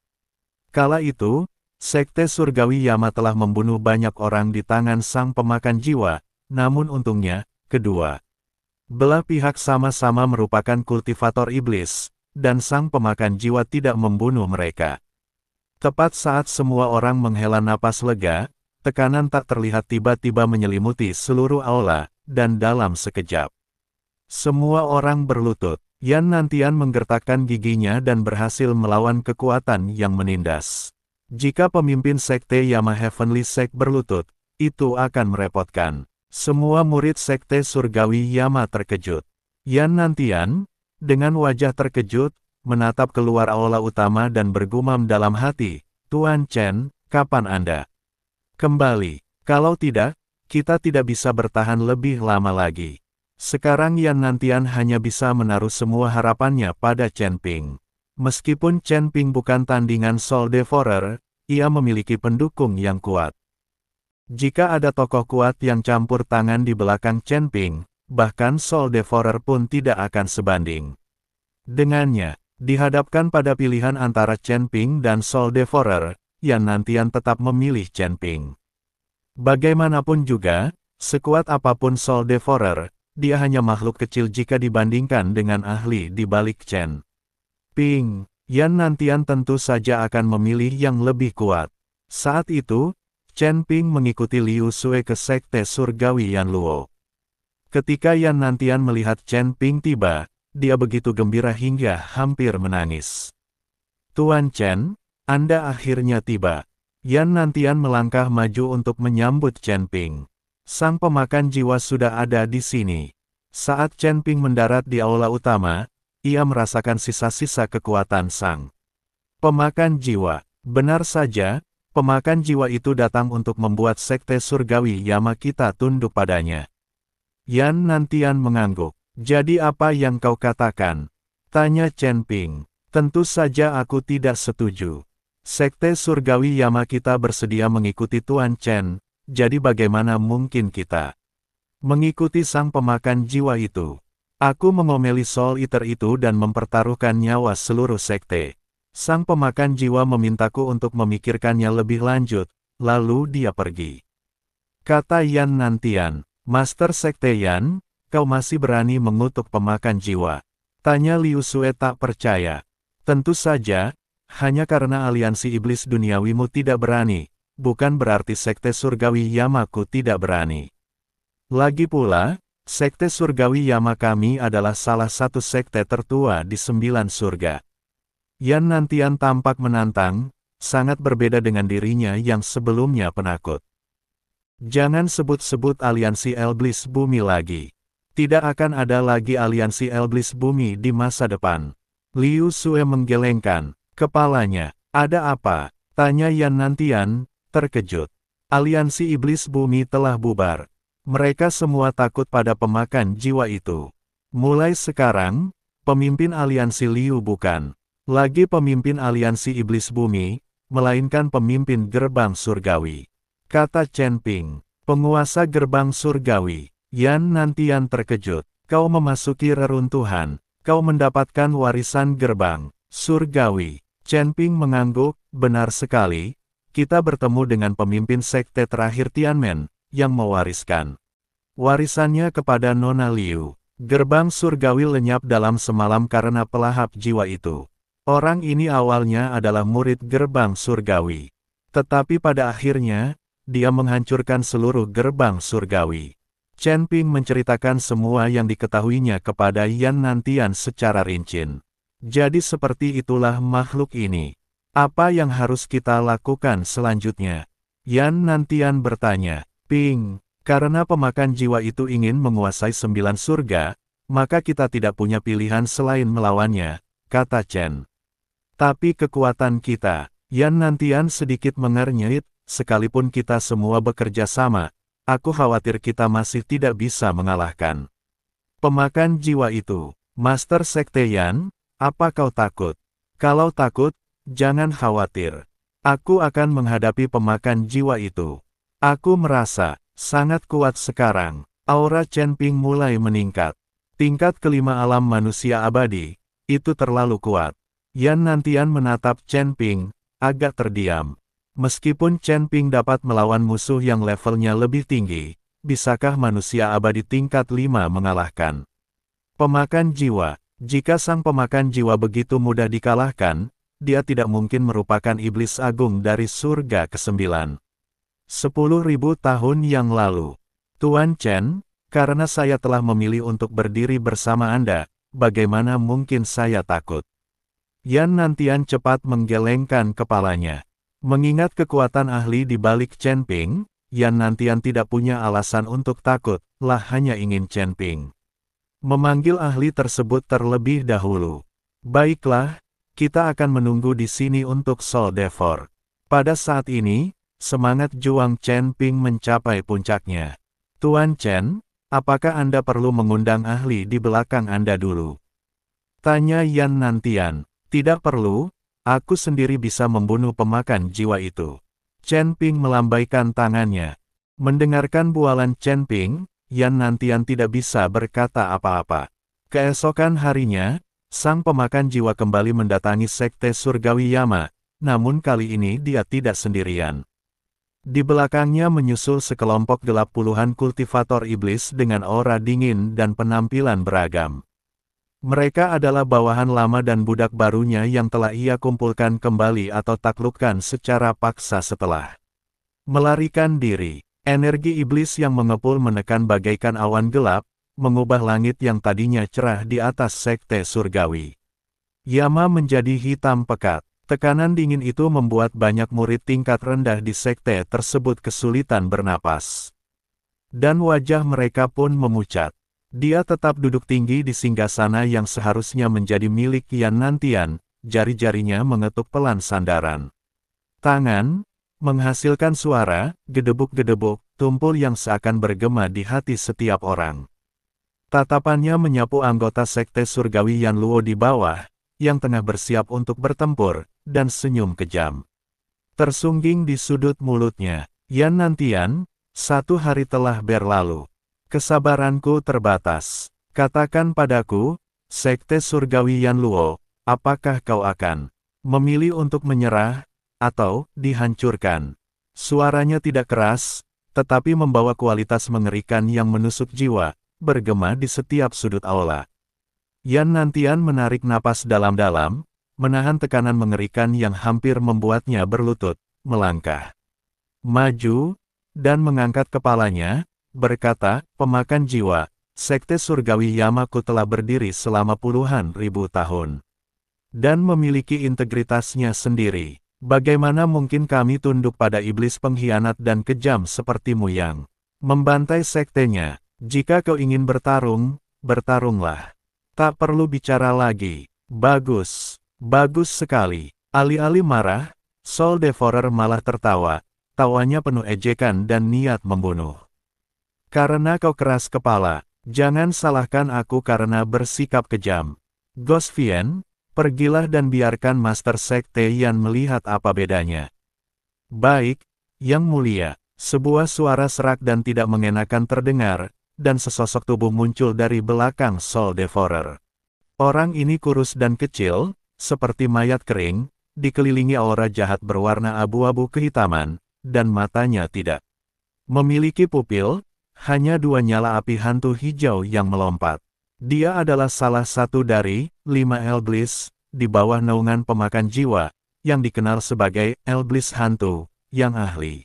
Kala itu, Sekte Surgawi Yama telah membunuh banyak orang di tangan sang pemakan jiwa, namun untungnya, kedua belah pihak sama-sama merupakan kultivator iblis, dan sang pemakan jiwa tidak membunuh mereka. Tepat saat semua orang menghela napas lega, tekanan tak terlihat tiba-tiba menyelimuti seluruh aula, dan dalam sekejap semua orang berlutut. Yan Nantian menggertakkan giginya dan berhasil melawan kekuatan yang menindas. Jika pemimpin Sekte Yama Heavenly Sect berlutut, itu akan merepotkan. Semua murid Sekte Surgawi Yama terkejut. Yan Nantian, dengan wajah terkejut, menatap keluar aula utama dan bergumam dalam hati, Tuan Chen, kapan Anda kembali? Kalau tidak, kita tidak bisa bertahan lebih lama lagi. Sekarang Yan Nantian hanya bisa menaruh semua harapannya pada Chen Ping. Meskipun Chen Ping bukan tandingan Soul Devourer, ia memiliki pendukung yang kuat. Jika ada tokoh kuat yang campur tangan di belakang Chen Ping, bahkan Soul Devourer pun tidak akan sebanding dengannya. Dihadapkan pada pilihan antara Chen Ping dan Soul Devourer, Yan Nantian tetap memilih Chen Ping. Bagaimanapun juga, sekuat apapun Soul Devourer, dia hanya makhluk kecil jika dibandingkan dengan ahli di balik Chen Ping. Yan Nantian tentu saja akan memilih yang lebih kuat. Saat itu, Chen Ping mengikuti Liu Sui ke Sekte Surgawi Yan Luo. Ketika Yan Nantian melihat Chen Ping tiba, dia begitu gembira hingga hampir menangis. Tuan Chen, Anda akhirnya tiba. Yan Nantian melangkah maju untuk menyambut Chen Ping. Sang pemakan jiwa sudah ada di sini. Saat Chen Ping mendarat di aula utama, ia merasakan sisa-sisa kekuatan sang pemakan jiwa. Benar saja, pemakan jiwa itu datang untuk membuat sekte surgawi Yama kita tunduk padanya. Yan Nantian mengangguk. Jadi apa yang kau katakan? Tanya Chen Ping. Tentu saja aku tidak setuju. Sekte surgawi Yama kita bersedia mengikuti Tuan Chen, jadi bagaimana mungkin kita mengikuti sang pemakan jiwa itu? Aku mengomeli Soul Eater itu dan mempertaruhkan nyawa seluruh sekte. Sang pemakan jiwa memintaku untuk memikirkannya lebih lanjut, lalu dia pergi. Kata Yan Nantian, Master Sekte Yan, kau masih berani mengutuk pemakan jiwa? Tanya Liu Sue tak percaya. Tentu saja, hanya karena aliansi iblis duniawimu tidak berani, bukan berarti sekte surgawi Yamaku tidak berani. Lagi pula, sekte surgawi Yama kami adalah salah satu sekte tertua di 9 surga. Yan Nantian tampak menantang, sangat berbeda dengan dirinya yang sebelumnya penakut. Jangan sebut-sebut aliansi Iblis Bumi lagi. Tidak akan ada lagi aliansi Iblis Bumi di masa depan. Liu Sue menggelengkan kepalanya. Ada apa? Tanya Yan Nantian, terkejut. Aliansi Iblis Bumi telah bubar. Mereka semua takut pada pemakan jiwa itu. Mulai sekarang, pemimpin aliansi Liu bukan lagi pemimpin aliansi Iblis Bumi, melainkan pemimpin gerbang surgawi. Kata Chen Ping, penguasa gerbang surgawi. Yan Nantian terkejut. Kau memasuki reruntuhan. Kau mendapatkan warisan gerbang surgawi. Chen Ping mengangguk, benar sekali. Kita bertemu dengan pemimpin sekte terakhir Tianmen, yang mewariskan warisannya kepada Nona Liu. Gerbang surgawi lenyap dalam semalam karena pelahap jiwa itu. Orang ini awalnya adalah murid gerbang surgawi. Tetapi pada akhirnya, dia menghancurkan seluruh gerbang surgawi. Chen Ping menceritakan semua yang diketahuinya kepada Yan Nantian secara rinci. Jadi seperti itulah makhluk ini. Apa yang harus kita lakukan selanjutnya? Yan Nantian bertanya. Ping, karena pemakan jiwa itu ingin menguasai 9 surga, maka kita tidak punya pilihan selain melawannya, kata Chen. Tapi kekuatan kita, Yan Nantian sedikit mengernyit, sekalipun kita semua bekerja sama, aku khawatir kita masih tidak bisa mengalahkan pemakan jiwa itu. Master Sekte Yan, apa kau takut? Kalau takut, jangan khawatir. Aku akan menghadapi pemakan jiwa itu. Aku merasa sangat kuat sekarang. Aura Chen Ping mulai meningkat. Tingkat kelima alam manusia abadi, itu terlalu kuat. Yan Nantian menatap Chen Ping, agak terdiam. Meskipun Chen Ping dapat melawan musuh yang levelnya lebih tinggi, bisakah manusia abadi tingkat 5 mengalahkan pemakan jiwa? Jika sang pemakan jiwa begitu mudah dikalahkan, dia tidak mungkin merupakan iblis agung dari surga ke-9. 10.000 tahun yang lalu. Tuan Chen, karena saya telah memilih untuk berdiri bersama Anda, bagaimana mungkin saya takut? Yan Nantian cepat menggelengkan kepalanya. Mengingat kekuatan ahli di balik Chen Ping, Yan Nantian tidak punya alasan untuk takut, lah hanya ingin Chen Ping memanggil ahli tersebut terlebih dahulu. Baiklah, kita akan menunggu di sini untuk Soul Devor. Pada saat ini, semangat juang Chen Ping mencapai puncaknya. Tuan Chen, apakah Anda perlu mengundang ahli di belakang Anda dulu? Tanya Yan Nantian. Tidak perlu, aku sendiri bisa membunuh pemakan jiwa itu. Chen Ping melambaikan tangannya. Mendengarkan bualan Chen Ping, Yan Nantian tidak bisa berkata apa-apa. Keesokan harinya, sang pemakan jiwa kembali mendatangi sekte surgawi Yama, namun kali ini dia tidak sendirian. Di belakangnya menyusul sekelompok gelap puluhan kultivator iblis dengan aura dingin dan penampilan beragam. Mereka adalah bawahan lama dan budak barunya yang telah ia kumpulkan kembali atau taklukkan secara paksa setelah melarikan diri. Energi iblis yang mengepul menekan bagaikan awan gelap, mengubah langit yang tadinya cerah di atas sekte surgawi Yama menjadi hitam pekat. Tekanan dingin itu membuat banyak murid tingkat rendah di sekte tersebut kesulitan bernapas. Dan wajah mereka pun memucat. Dia tetap duduk tinggi di singgasana yang seharusnya menjadi milik Yan Nantian, jari-jarinya mengetuk pelan sandaran. Tangan, menghasilkan suara, gedebuk-gedebuk, tumpul yang seakan bergema di hati setiap orang. Tatapannya menyapu anggota sekte surgawi Yan Luo di bawah, yang tengah bersiap untuk bertempur, dan senyum kejam. Tersungging di sudut mulutnya, Yan Nantian, 1 hari telah berlalu. Kesabaranku terbatas. Katakan padaku, sekte surgawi Yan Luo, apakah kau akan memilih untuk menyerah, atau dihancurkan? Suaranya tidak keras, tetapi membawa kualitas mengerikan yang menusuk jiwa, bergema di setiap sudut aula. Yan Nantian menarik napas dalam-dalam, menahan tekanan mengerikan yang hampir membuatnya berlutut, melangkah maju, dan mengangkat kepalanya, berkata, pemakan jiwa, sekte surgawi Yamaku telah berdiri selama puluhan ribu tahun. Dan memiliki integritasnya sendiri. Bagaimana mungkin kami tunduk pada iblis pengkhianat dan kejam sepertimu yang membantai sektenya? Jika kau ingin bertarung, bertarunglah. Tak perlu bicara lagi. Bagus. Bagus sekali. Alih-alih marah, Soul Devourer malah tertawa. Tawanya penuh ejekan dan niat membunuh. Karena kau keras kepala, jangan salahkan aku karena bersikap kejam. Ghost Vien, pergilah dan biarkan Master Sekte Yan melihat apa bedanya. Baik, Yang Mulia. Sebuah suara serak dan tidak mengenakan terdengar, dan sesosok tubuh muncul dari belakang Soul Devourer. Orang ini kurus dan kecil, seperti mayat kering, dikelilingi aura jahat berwarna abu-abu kehitaman, dan matanya tidak memiliki pupil, hanya 2 nyala api hantu hijau yang melompat. Dia adalah salah satu dari 5 Elblis, di bawah naungan pemakan jiwa, yang dikenal sebagai Elblis hantu, yang ahli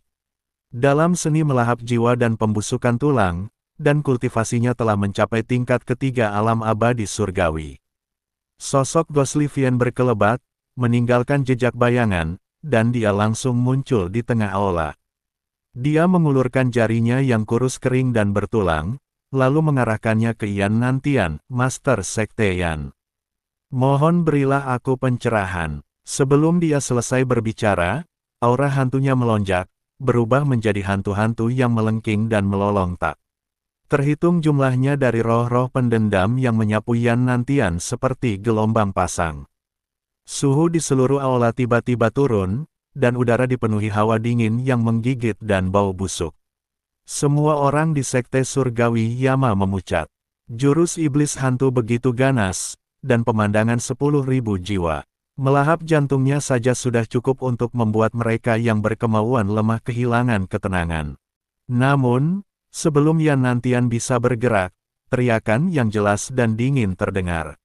dalam seni melahap jiwa dan pembusukan tulang, dan kultivasinya telah mencapai tingkat ketiga alam abadi surgawi. Sosok Ghostly Vien berkelebat, meninggalkan jejak bayangan, dan dia langsung muncul di tengah aula. Dia mengulurkan jarinya yang kurus kering dan bertulang, lalu mengarahkannya ke Yan Nantian, Master Sekte Yan. Mohon berilah aku pencerahan. Sebelum dia selesai berbicara, aura hantunya melonjak, berubah menjadi hantu-hantu yang melengking dan melolong tak terhitung jumlahnya dari roh-roh pendendam yang menyapu Yan Nantian seperti gelombang pasang. Suhu di seluruh aula tiba-tiba turun, dan udara dipenuhi hawa dingin yang menggigit dan bau busuk. Semua orang di sekte surgawi Yama memucat. Jurus iblis hantu begitu ganas, dan pemandangan 10.000 jiwa. Melahap jantungnya saja sudah cukup untuk membuat mereka yang berkemauan lemah kehilangan ketenangan. Namun, sebelum Yan Nantian bisa bergerak, teriakan yang jelas dan dingin terdengar.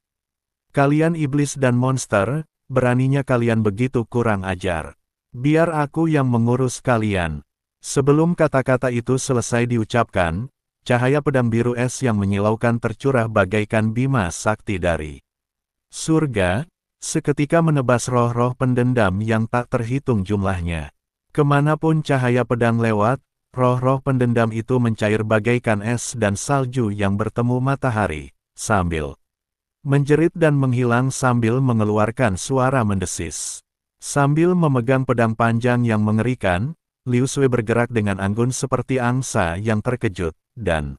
Kalian iblis dan monster, beraninya kalian begitu kurang ajar. Biar aku yang mengurus kalian. Sebelum kata-kata itu selesai diucapkan, cahaya pedang biru es yang menyilaukan tercurah bagaikan bima sakti dari surga, seketika menebas roh-roh pendendam yang tak terhitung jumlahnya. Kemanapun cahaya pedang lewat, roh-roh pendendam itu mencair bagaikan es dan salju yang bertemu matahari, sambil menjerit dan menghilang sambil mengeluarkan suara mendesis. Sambil memegang pedang panjang yang mengerikan, Liu Sui bergerak dengan anggun seperti angsa yang terkejut, dan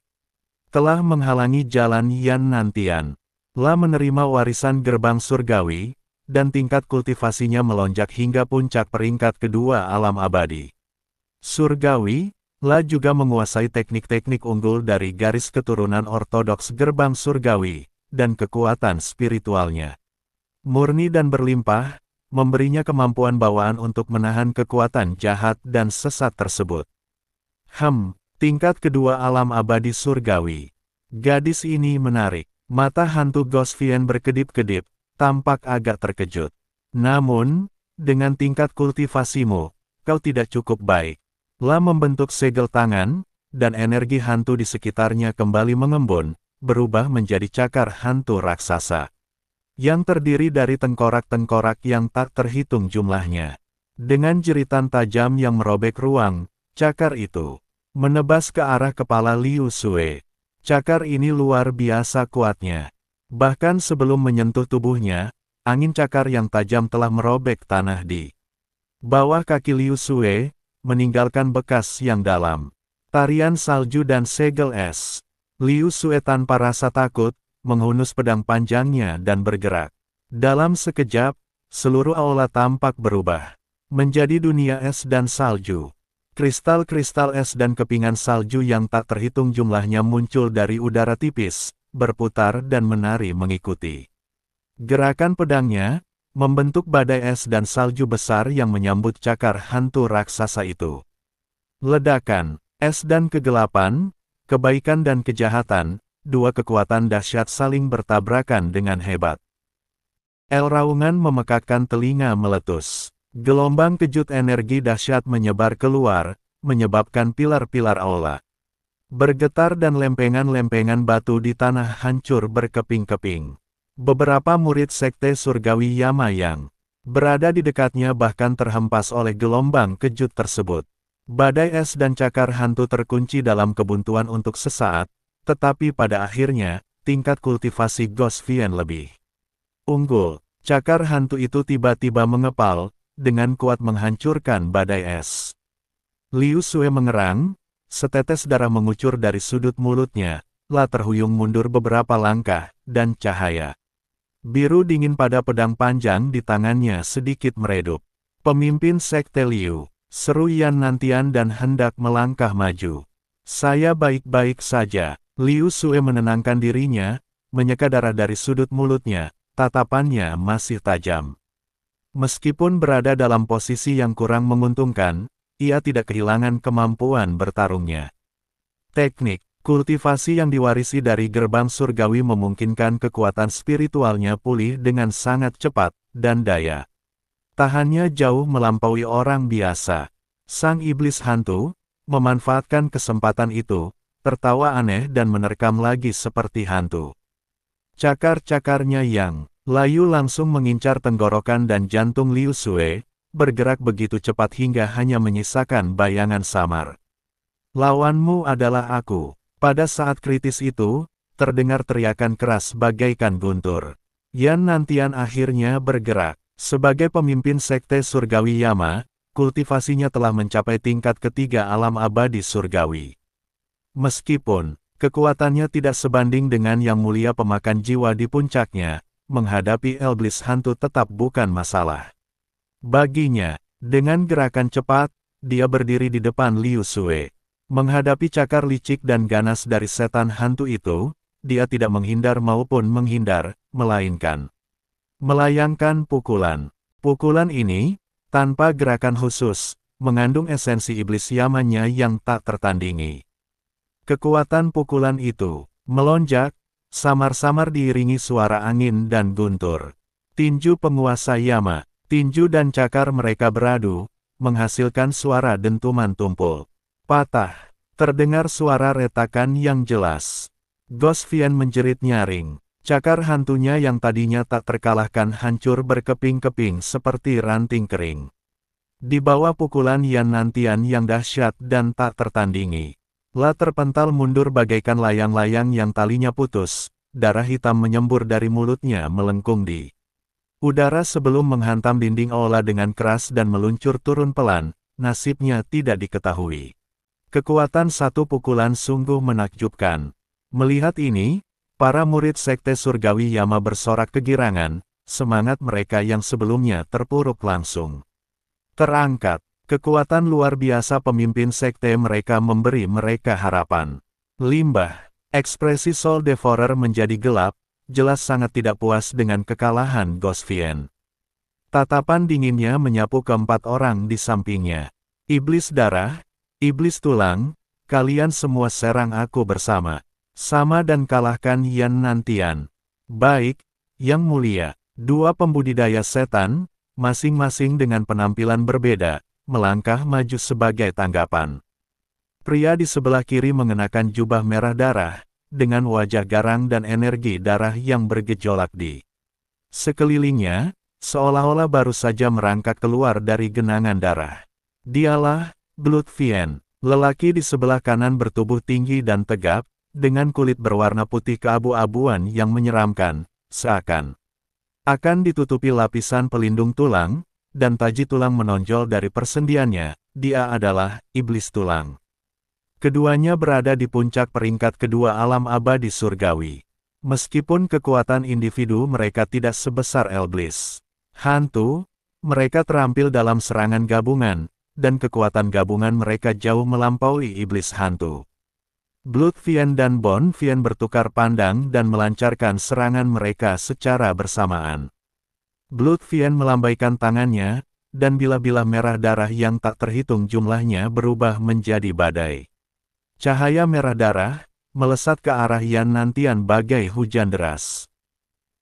telah menghalangi jalan Yan Nantian. La menerima warisan gerbang surgawi, dan tingkat kultivasinya melonjak hingga puncak peringkat kedua alam abadi surgawi. La juga menguasai teknik-teknik unggul dari garis keturunan ortodoks gerbang surgawi, dan kekuatan spiritualnya murni dan berlimpah, memberinya kemampuan bawaan untuk menahan kekuatan jahat dan sesat tersebut. Tingkat kedua alam abadi surgawi. Gadis ini menarik. Mata hantu Ghost Vien berkedip-kedip, tampak agak terkejut. Namun, dengan tingkat kultivasimu, kau tidak cukup baik. La membentuk segel tangan, dan energi hantu di sekitarnya kembali mengembun, berubah menjadi cakar hantu raksasa yang terdiri dari tengkorak-tengkorak yang tak terhitung jumlahnya. Dengan jeritan tajam yang merobek ruang, cakar itu menebas ke arah kepala Liu Sui. Cakar ini luar biasa kuatnya. Bahkan sebelum menyentuh tubuhnya, angin cakar yang tajam telah merobek tanah di bawah kaki Liu Sue, meninggalkan bekas yang dalam. Tarian salju dan segel es. Liu Sue tanpa rasa takut, menghunus pedang panjangnya dan bergerak. Dalam sekejap, seluruh aula tampak berubah menjadi dunia es dan salju. Kristal-kristal es dan kepingan salju yang tak terhitung jumlahnya muncul dari udara tipis, berputar dan menari mengikuti gerakan pedangnya, membentuk badai es dan salju besar yang menyambut cakar hantu raksasa itu. Ledakan, es dan kegelapan, kebaikan dan kejahatan, dua kekuatan dahsyat saling bertabrakan dengan hebat. Raungan memekakkan telinga meletus. Gelombang kejut energi dahsyat menyebar keluar, menyebabkan pilar-pilar aula bergetar dan lempengan-lempengan batu di tanah hancur berkeping-keping. Beberapa murid sekte surgawi Yama yang berada di dekatnya bahkan terhempas oleh gelombang kejut tersebut. Badai es dan cakar hantu terkunci dalam kebuntuan untuk sesaat, tetapi pada akhirnya, tingkat kultivasi Ghost Fiend lebih unggul. Cakar hantu itu tiba-tiba mengepal, dengan kuat menghancurkan badai es. Liu Sue mengerang, setetes darah mengucur dari sudut mulutnya, lah terhuyung mundur beberapa langkah, dan cahaya biru dingin pada pedang panjang di tangannya sedikit meredup. Pemimpin sekte Liu, seru Yan Nantian dan hendak melangkah maju. Saya baik-baik saja. Liu Sue menenangkan dirinya, menyeka darah dari sudut mulutnya, tatapannya masih tajam. Meskipun berada dalam posisi yang kurang menguntungkan, ia tidak kehilangan kemampuan bertarungnya. Teknik kultivasi yang diwarisi dari gerbang surgawi memungkinkan kekuatan spiritualnya pulih dengan sangat cepat, dan daya tahannya jauh melampaui orang biasa. Sang iblis hantu memanfaatkan kesempatan itu, tertawa aneh dan menerkam lagi seperti hantu. Cakar-cakarnya yang layu langsung mengincar tenggorokan dan jantung Liu Sue, bergerak begitu cepat hingga hanya menyisakan bayangan samar. Lawanmu adalah aku. Pada saat kritis itu, terdengar teriakan keras bagaikan guntur. Yan Nantian akhirnya bergerak. Sebagai pemimpin sekte surgawi Yama, kultivasinya telah mencapai tingkat ketiga alam abadi surgawi. Meskipun kekuatannya tidak sebanding dengan yang mulia pemakan jiwa di puncaknya, menghadapi iblis hantu tetap bukan masalah. Baginya, dengan gerakan cepat, dia berdiri di depan Liu Sue. Menghadapi cakar licik dan ganas dari setan hantu itu, dia tidak menghindar maupun menghindar, melainkan melayangkan pukulan. Pukulan ini, tanpa gerakan khusus, mengandung esensi iblis Yamanya yang tak tertandingi. Kekuatan pukulan itu melonjak, samar-samar diiringi suara angin dan guntur. Tinju penguasa Yama, tinju dan cakar mereka beradu, menghasilkan suara dentuman tumpul. Patah, terdengar suara retakan yang jelas. Ghost Fiend menjerit nyaring. Cakar hantunya yang tadinya tak terkalahkan hancur berkeping-keping seperti ranting kering. Di bawah pukulan Yan Nantian yang dahsyat dan tak tertandingi, lah terpental mundur bagaikan layang-layang yang talinya putus, darah hitam menyembur dari mulutnya melengkung di udara sebelum menghantam dinding aula dengan keras dan meluncur turun pelan, nasibnya tidak diketahui. Kekuatan satu pukulan sungguh menakjubkan. Melihat ini, para murid sekte surgawi Yama bersorak kegirangan, semangat mereka yang sebelumnya terpuruk langsung terangkat. Kekuatan luar biasa pemimpin sekte mereka memberi mereka harapan. Limbah, ekspresi Soul Devourer menjadi gelap, jelas sangat tidak puas dengan kekalahan Ghost Fiend. Tatapan dinginnya menyapu keempat orang di sampingnya. Iblis darah, iblis tulang, kalian semua serang aku bersama. Sama dan kalahkan Yan Nantian. Baik, Yang Mulia. Dua pembudidaya setan, masing-masing dengan penampilan berbeda, melangkah maju sebagai tanggapan. Pria di sebelah kiri mengenakan jubah merah darah, dengan wajah garang dan energi darah yang bergejolak di sekelilingnya, seolah-olah baru saja merangkak keluar dari genangan darah. Dialah Blood Fiend. Lelaki di sebelah kanan bertubuh tinggi dan tegap, dengan kulit berwarna putih keabu-abuan yang menyeramkan, seakan akan ditutupi lapisan pelindung tulang, dan taji tulang menonjol dari persendiannya. Dia adalah iblis tulang. Keduanya berada di puncak peringkat kedua alam abadi surgawi. Meskipun kekuatan individu mereka tidak sebesar iblis hantu, mereka terampil dalam serangan gabungan, dan kekuatan gabungan mereka jauh melampaui iblis hantu. Blood Fiend dan Bone Fiend bertukar pandang dan melancarkan serangan mereka secara bersamaan. Blood Fiend melambaikan tangannya, dan bilah-bilah merah darah yang tak terhitung jumlahnya berubah menjadi badai. Cahaya merah darah melesat ke arah Yan Nantian bagai hujan deras.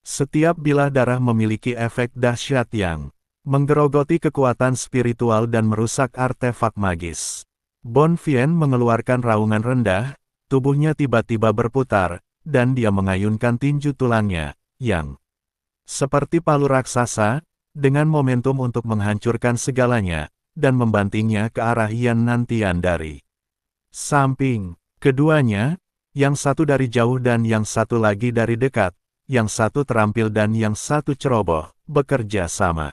Setiap bilah darah memiliki efek dahsyat yang menggerogoti kekuatan spiritual dan merusak artefak magis. Bone Fiend mengeluarkan raungan rendah, tubuhnya tiba-tiba berputar, dan dia mengayunkan tinju tulangnya, yang seperti palu raksasa, dengan momentum untuk menghancurkan segalanya, dan membantingnya ke arah Yan Nantian dari samping. Keduanya, yang satu dari jauh dan yang satu lagi dari dekat, yang satu terampil dan yang satu ceroboh, bekerja sama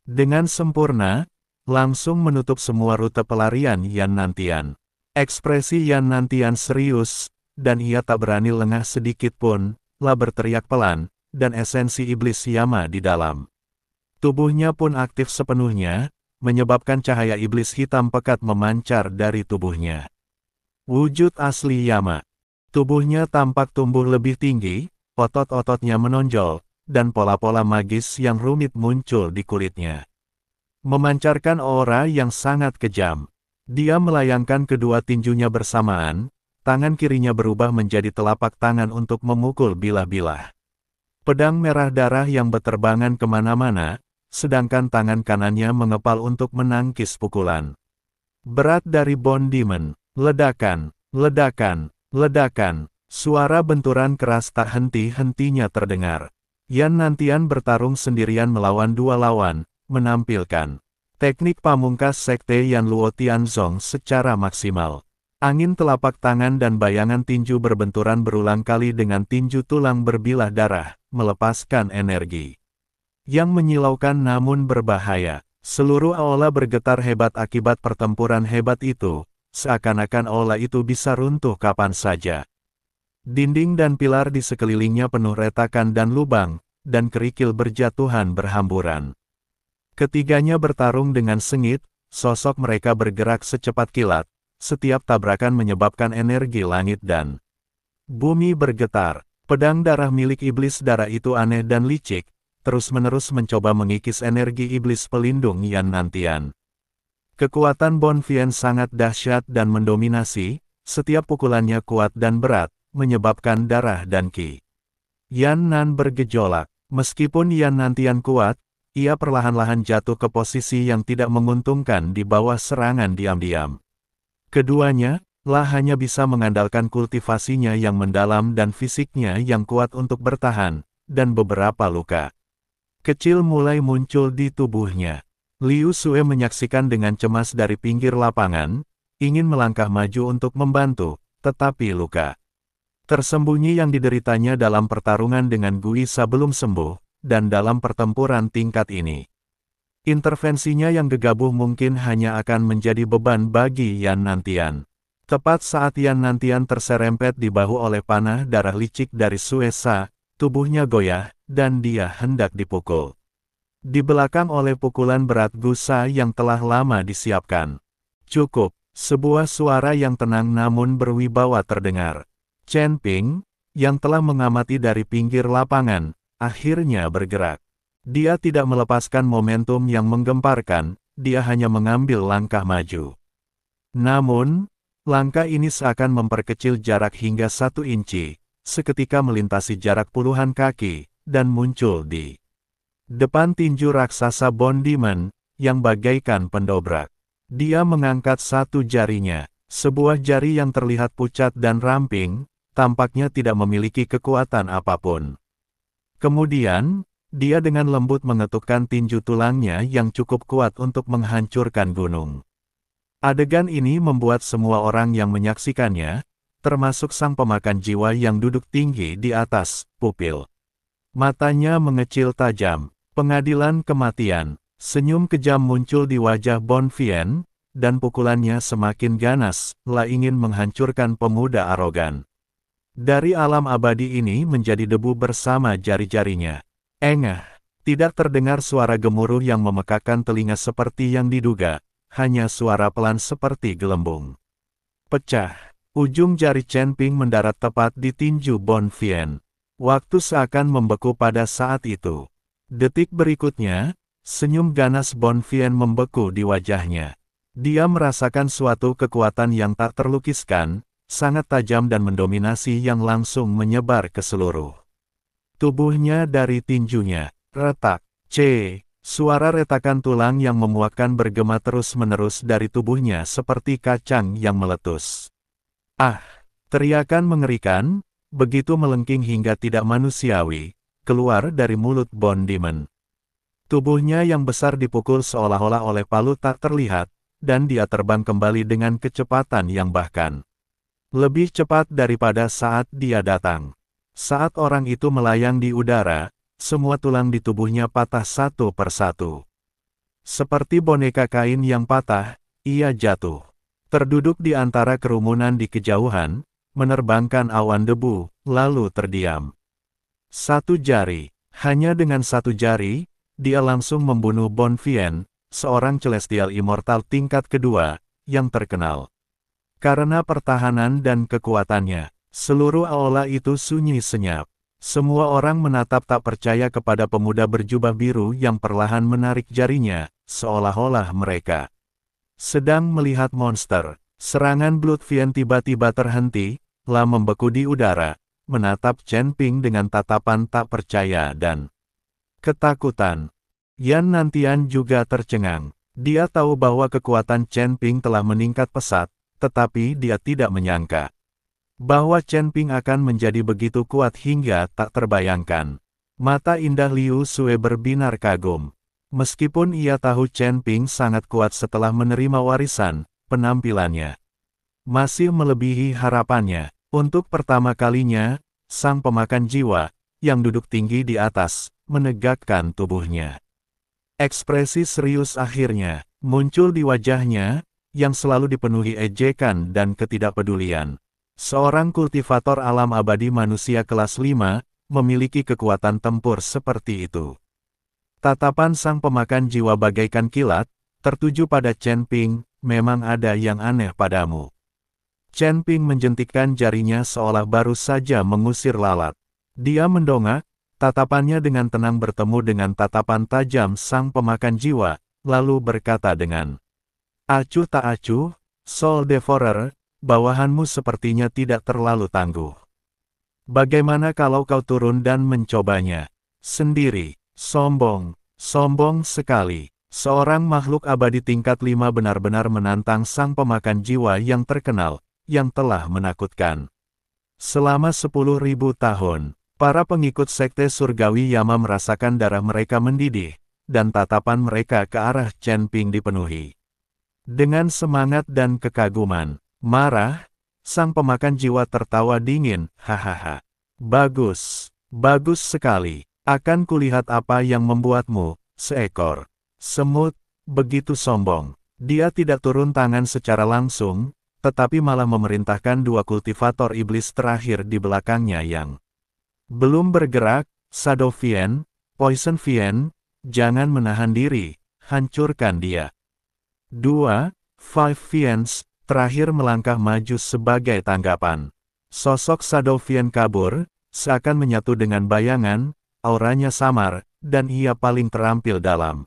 dengan sempurna, langsung menutup semua rute pelarian Yan Nantian. Ekspresi Yan Nantian serius, dan ia tak berani lengah sedikit pun, lah berteriak pelan, dan esensi iblis Yama di dalam tubuhnya pun aktif sepenuhnya, menyebabkan cahaya iblis hitam pekat memancar dari tubuhnya. Wujud asli Yama. Tubuhnya tampak tumbuh lebih tinggi, otot-ototnya menonjol, dan pola-pola magis yang rumit muncul di kulitnya. Memancarkan aura yang sangat kejam. Dia melayangkan kedua tinjunya bersamaan, tangan kirinya berubah menjadi telapak tangan untuk memukul bilah-bilah pedang merah darah yang berterbangan kemana-mana, sedangkan tangan kanannya mengepal untuk menangkis pukulan berat dari Bone Demon. Ledakan, ledakan, ledakan, suara benturan keras tak henti-hentinya terdengar. Yan Nantian bertarung sendirian melawan dua lawan, menampilkan teknik pamungkas sekte Yan Luo Tianzong secara maksimal. Angin telapak tangan dan bayangan tinju berbenturan berulang kali dengan tinju tulang berbilah darah, melepaskan energi yang menyilaukan namun berbahaya. Seluruh aula bergetar hebat akibat pertempuran hebat itu, seakan-akan aula itu bisa runtuh kapan saja. Dinding dan pilar di sekelilingnya penuh retakan dan lubang, dan kerikil berjatuhan berhamburan. Ketiganya bertarung dengan sengit, sosok mereka bergerak secepat kilat, setiap tabrakan menyebabkan energi langit dan bumi bergetar. Pedang darah milik iblis darah itu aneh dan licik, terus-menerus mencoba mengikis energi iblis pelindung Yan Nantian. Kekuatan Bone Fiend sangat dahsyat dan mendominasi, setiap pukulannya kuat dan berat, menyebabkan darah dan ki Yan Nan bergejolak. Meskipun Yan Nantian kuat, ia perlahan-lahan jatuh ke posisi yang tidak menguntungkan di bawah serangan diam-diam. Keduanya lah hanya bisa mengandalkan kultivasinya yang mendalam dan fisiknya yang kuat untuk bertahan, dan beberapa luka kecil mulai muncul di tubuhnya. Liu Sue menyaksikan dengan cemas dari pinggir lapangan, ingin melangkah maju untuk membantu, tetapi luka tersembunyi yang dideritanya dalam pertarungan dengan Guisa belum sembuh, dan dalam pertempuran tingkat ini, intervensinya yang gegabah mungkin hanya akan menjadi beban bagi Yan Nantian. Tepat saat Yan Nantian terserempet di bahu oleh panah darah licik dari Suesa, tubuhnya goyah, dan dia hendak dipukul di belakang oleh pukulan berat Gusa yang telah lama disiapkan. Cukup, sebuah suara yang tenang namun berwibawa terdengar. Chen Ping, yang telah mengamati dari pinggir lapangan, akhirnya bergerak. Dia tidak melepaskan momentum yang menggemparkan, dia hanya mengambil langkah maju. Namun, langkah ini seakan memperkecil jarak hingga 1 inci, seketika melintasi jarak puluhan kaki, dan muncul di depan tinju raksasa Bone Demon, yang bagaikan pendobrak. Dia mengangkat satu jarinya, sebuah jari yang terlihat pucat dan ramping, tampaknya tidak memiliki kekuatan apapun. Kemudian, dia dengan lembut mengetukkan tinju tulangnya yang cukup kuat untuk menghancurkan gunung. Adegan ini membuat semua orang yang menyaksikannya termasuk sang pemakan jiwa yang duduk tinggi di atas pupil. Matanya mengecil tajam. Pengadilan kematian. Senyum kejam muncul di wajah Bonfien, dan pukulannya semakin ganas, lah ingin menghancurkan pemuda arogan. Dari alam abadi ini menjadi debu bersama jari-jarinya. Engah. Tidak terdengar suara gemuruh yang memekakan telinga seperti yang diduga, hanya suara pelan seperti gelembung. Pecah. Ujung jari Chen Ping mendarat tepat di tinju Bonfien. Waktu seakan membeku pada saat itu. Detik berikutnya, senyum ganas Bonfien membeku di wajahnya. Dia merasakan suatu kekuatan yang tak terlukiskan, sangat tajam dan mendominasi yang langsung menyebar ke seluruh tubuhnya dari tinjunya. Retak. Suara retakan tulang yang memuakkan bergema terus-menerus dari tubuhnya seperti kacang yang meletus. Ah! Teriakan mengerikan, begitu melengking hingga tidak manusiawi, keluar dari mulut Bone Demon. Tubuhnya yang besar dipukul seolah-olah oleh palu tak terlihat, dan dia terbang kembali dengan kecepatan yang bahkan lebih cepat daripada saat dia datang. Saat orang itu melayang di udara, semua tulang di tubuhnya patah satu persatu. Seperti boneka kain yang patah, ia jatuh. Terduduk di antara kerumunan di kejauhan, menerbangkan awan debu, lalu terdiam. Satu jari. Hanya dengan satu jari, dia langsung membunuh Bonfien, seorang celestial immortal tingkat kedua, yang terkenal karena pertahanan dan kekuatannya. Seluruh aula itu sunyi senyap. Semua orang menatap tak percaya kepada pemuda berjubah biru yang perlahan menarik jarinya, seolah-olah mereka sedang melihat monster. Serangan Bloodfiend tiba-tiba terhenti, lah membeku di udara, menatap Chen Ping dengan tatapan tak percaya dan ketakutan. Yan Nantian juga tercengang. Dia tahu bahwa kekuatan Chen Ping telah meningkat pesat, tetapi dia tidak menyangka bahwa Chen Ping akan menjadi begitu kuat hingga tak terbayangkan. Mata indah Liu Sue berbinar kagum. Meskipun ia tahu Chen Ping sangat kuat setelah menerima warisan, penampilannya masih melebihi harapannya. Untuk pertama kalinya, sang pemakan jiwa, yang duduk tinggi di atas, menegakkan tubuhnya. Ekspresi serius akhirnya muncul di wajahnya, yang selalu dipenuhi ejekan dan ketidakpedulian. Seorang kultivator alam abadi manusia kelas 5, memiliki kekuatan tempur seperti itu. Tatapan sang pemakan jiwa bagaikan kilat, tertuju pada Chen Ping, memang ada yang aneh padamu. Chen Ping menjentikkan jarinya seolah baru saja mengusir lalat. Dia mendongak, tatapannya dengan tenang bertemu dengan tatapan tajam sang pemakan jiwa, lalu berkata dengan acuh tak acuh, Soul Devourer, bawahanmu sepertinya tidak terlalu tangguh. Bagaimana kalau kau turun dan mencobanya sendiri? Sombong, sombong sekali. Seorang makhluk abadi tingkat 5 benar-benar menantang sang pemakan jiwa yang terkenal, yang telah menakutkan. Selama 10.000 tahun, para pengikut sekte surgawi Yama merasakan darah mereka mendidih, dan tatapan mereka ke arah Chen Ping dipenuhi dengan semangat dan kekaguman. Marah, sang pemakan jiwa tertawa dingin, hahaha. Bagus, bagus sekali. Akan kulihat apa yang membuatmu, seekor semut, begitu sombong. Dia tidak turun tangan secara langsung, tetapi malah memerintahkan dua kultivator iblis terakhir di belakangnya yang belum bergerak. Shadow Fiend, Poison Fiend, jangan menahan diri, hancurkan dia. Five Fiends terakhir melangkah maju sebagai tanggapan. Sosok Shadow Fiend kabur, seakan menyatu dengan bayangan, auranya samar, dan ia paling terampil dalam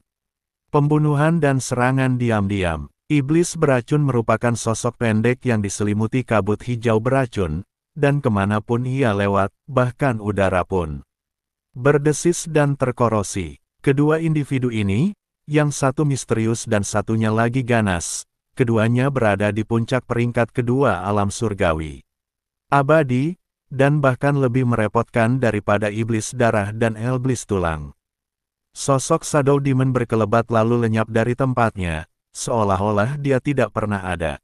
pembunuhan dan serangan diam-diam. Iblis beracun merupakan sosok pendek yang diselimuti kabut hijau beracun, dan kemanapun ia lewat, bahkan udara pun berdesis dan terkorosi. Kedua individu ini, yang satu misterius dan satunya lagi ganas, keduanya berada di puncak peringkat kedua alam surgawi. Abadi, dan bahkan lebih merepotkan daripada iblis darah dan iblis tulang. Sosok Shadow Demon berkelebat lalu lenyap dari tempatnya, seolah-olah dia tidak pernah ada.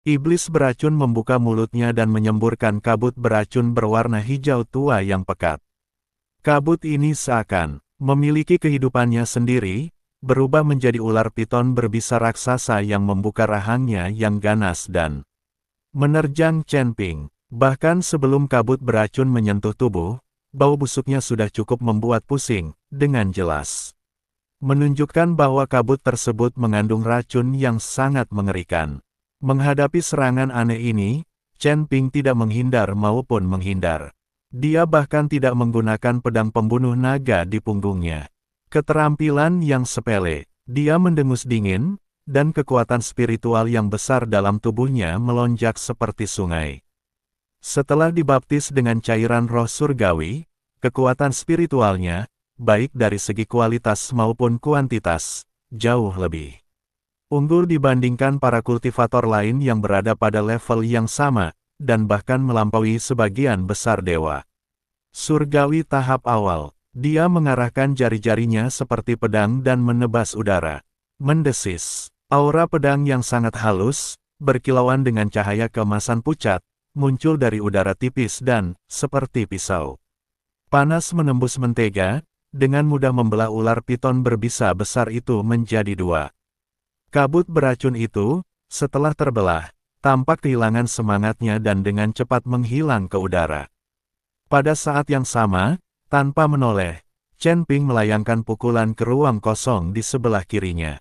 Iblis beracun membuka mulutnya dan menyemburkan kabut beracun berwarna hijau tua yang pekat. Kabut ini seakan memiliki kehidupannya sendiri, berubah menjadi ular piton berbisa raksasa yang membuka rahangnya yang ganas dan menerjang Chen Ping. Bahkan sebelum kabut beracun menyentuh tubuh, bau busuknya sudah cukup membuat pusing, dengan jelas menunjukkan bahwa kabut tersebut mengandung racun yang sangat mengerikan. Menghadapi serangan aneh ini, Chen Ping tidak menghindar maupun menghindar. Dia bahkan tidak menggunakan pedang pembunuh naga di punggungnya. Keterampilan yang sepele, dia mendengus dingin, dan kekuatan spiritual yang besar dalam tubuhnya melonjak seperti sungai. Setelah dibaptis dengan cairan roh surgawi, kekuatan spiritualnya, baik dari segi kualitas maupun kuantitas, jauh lebih unggul dibandingkan para kultivator lain yang berada pada level yang sama, dan bahkan melampaui sebagian besar dewa surgawi tahap awal. Dia mengarahkan jari-jarinya seperti pedang dan menebas udara. Mendesis. Aura pedang yang sangat halus, berkilauan dengan cahaya keemasan pucat, muncul dari udara tipis dan, seperti pisau panas menembus mentega, dengan mudah membelah ular piton berbisa besar itu menjadi dua. Kabut beracun itu, setelah terbelah, tampak kehilangan semangatnya dan dengan cepat menghilang ke udara. Pada saat yang sama, tanpa menoleh, Chen Ping melayangkan pukulan ke ruang kosong di sebelah kirinya.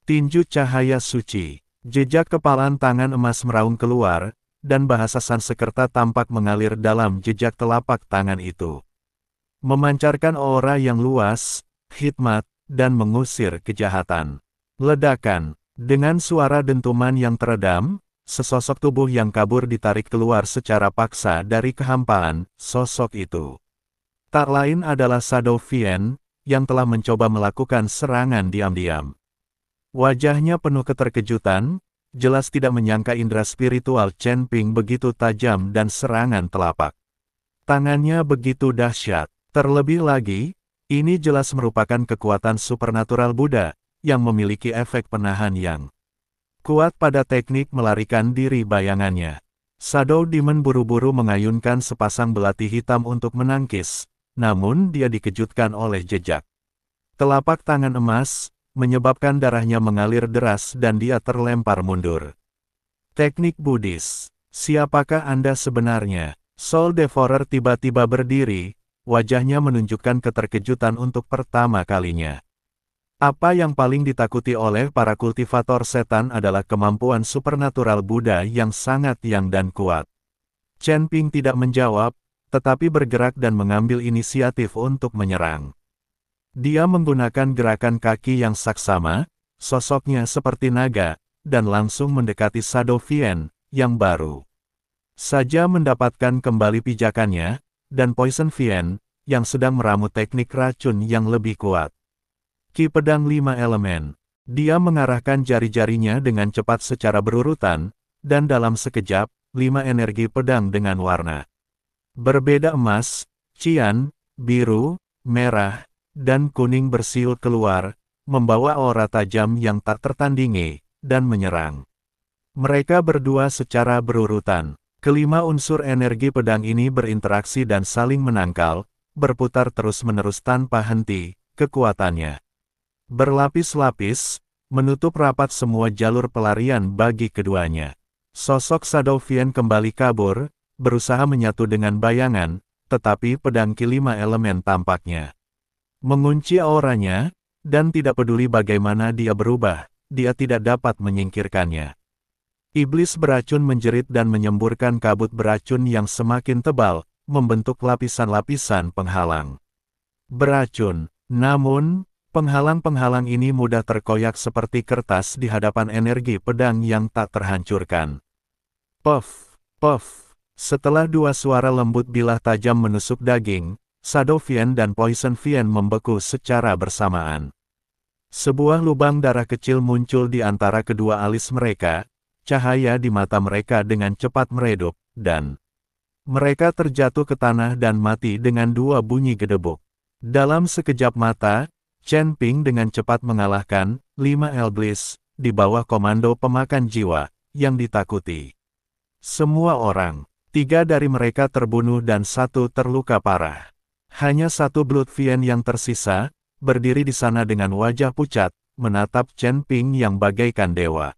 Tinju cahaya suci, jejak kepalan tangan emas meraung keluar, dan bahasa Sanskerta tampak mengalir dalam jejak telapak tangan itu. Memancarkan aura yang luas, hikmat, dan mengusir kejahatan. Ledakan. Dengan suara dentuman yang teredam, sesosok tubuh yang kabur ditarik keluar secara paksa dari kehampaan sosok itu. Tak lain adalah Shadow Fiend, yang telah mencoba melakukan serangan diam-diam. Wajahnya penuh keterkejutan, jelas tidak menyangka indera spiritual Chen Ping begitu tajam dan serangan telapak tangannya begitu dahsyat. Terlebih lagi, ini jelas merupakan kekuatan supernatural Buddha, yang memiliki efek penahan yang kuat pada teknik melarikan diri bayangannya. Shadow Demon buru-buru mengayunkan sepasang belati hitam untuk menangkis, namun dia dikejutkan oleh jejak telapak tangan emas, menyebabkan darahnya mengalir deras dan dia terlempar mundur. Teknik Buddhis. Siapakah Anda sebenarnya? Soul Devourer tiba-tiba berdiri, wajahnya menunjukkan keterkejutan untuk pertama kalinya. Apa yang paling ditakuti oleh para kultivator setan adalah kemampuan supernatural Buddha yang sangat yang dan kuat. Chen Ping tidak menjawab, tetapi bergerak dan mengambil inisiatif untuk menyerang. Dia menggunakan gerakan kaki yang saksama, sosoknya seperti naga, dan langsung mendekati Shadow Fiend, yang baru saja mendapatkan kembali pijakannya, dan Poison Fiend, yang sedang meramu teknik racun yang lebih kuat. Ki pedang 5 elemen. Dia mengarahkan jari-jarinya dengan cepat secara berurutan, dan dalam sekejap, 5 energi pedang dengan warna berbeda emas, cian, biru, merah, dan kuning bersiul keluar, membawa aura tajam yang tak tertandingi, dan menyerang mereka berdua secara berurutan. Kelima unsur energi pedang ini berinteraksi dan saling menangkal, berputar terus-menerus tanpa henti, kekuatannya berlapis-lapis, menutup rapat semua jalur pelarian bagi keduanya. Sosok Shadow Fiend kembali kabur, berusaha menyatu dengan bayangan, tetapi pedang Ki-5 elemen tampaknya mengunci auranya, dan tidak peduli bagaimana dia berubah, dia tidak dapat menyingkirkannya. Iblis beracun menjerit dan menyemburkan kabut beracun yang semakin tebal, membentuk lapisan-lapisan penghalang beracun. Namun, penghalang-penghalang ini mudah terkoyak seperti kertas di hadapan energi pedang yang tak terhancurkan. Puff, puff. Setelah dua suara lembut bilah tajam menusuk daging, Shadow Fiend dan Poison Fiend membeku secara bersamaan. Sebuah lubang darah kecil muncul di antara kedua alis mereka, cahaya di mata mereka dengan cepat meredup, dan mereka terjatuh ke tanah dan mati dengan dua bunyi gedebuk. Dalam sekejap mata, Chen Ping dengan cepat mengalahkan 5 Iblis di bawah komando pemakan jiwa, yang ditakuti. Semua orang, 3 dari mereka terbunuh dan 1 terluka parah. Hanya 1 Blood Fiend yang tersisa, berdiri di sana dengan wajah pucat, menatap Chen Ping yang bagaikan dewa.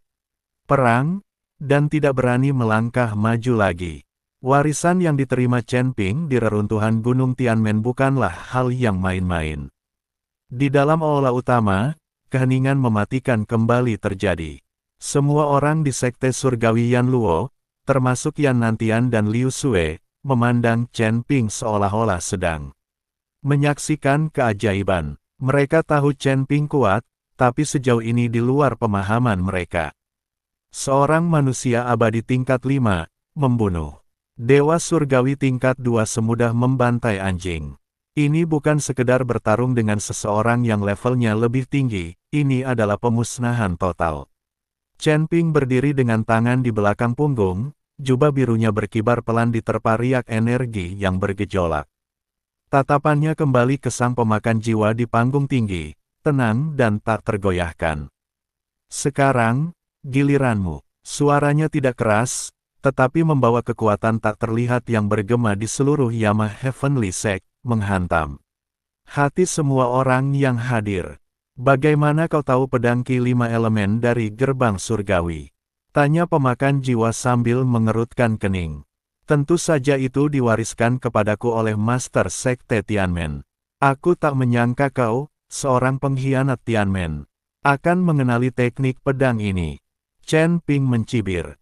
Perang, dan tidak berani melangkah maju lagi. Warisan yang diterima Chen Ping di reruntuhan Gunung Tianmen bukanlah hal yang main-main. Di dalam aula utama, keheningan mematikan kembali terjadi. Semua orang di Sekte Surgawi Yanluo, termasuk Yan Nantian dan Liu Sue, memandang Chen Ping seolah-olah sedang menyaksikan keajaiban. Mereka tahu Chen Ping kuat, tapi sejauh ini di luar pemahaman mereka. Seorang manusia abadi tingkat 5, membunuh Dewa Surgawi tingkat 2 semudah membantai anjing. Ini bukan sekedar bertarung dengan seseorang yang levelnya lebih tinggi, ini adalah pemusnahan total. Chen Ping berdiri dengan tangan di belakang punggung, jubah birunya berkibar pelan diterpa riak energi yang bergejolak. Tatapannya kembali ke sang pemakan jiwa di panggung tinggi, tenang dan tak tergoyahkan. Sekarang, giliranmu. Suaranya tidak keras, tetapi membawa kekuatan tak terlihat yang bergema di seluruh Yama Heavenly Sect, menghantam hati semua orang yang hadir. Bagaimana kau tahu pedang Ki 5 elemen dari gerbang surgawi? Tanya pemakan jiwa sambil mengerutkan kening. Tentu saja itu diwariskan kepadaku oleh Master Sekte Tianmen. Aku tak menyangka kau, seorang pengkhianat Tianmen, akan mengenali teknik pedang ini. Chen Ping mencibir.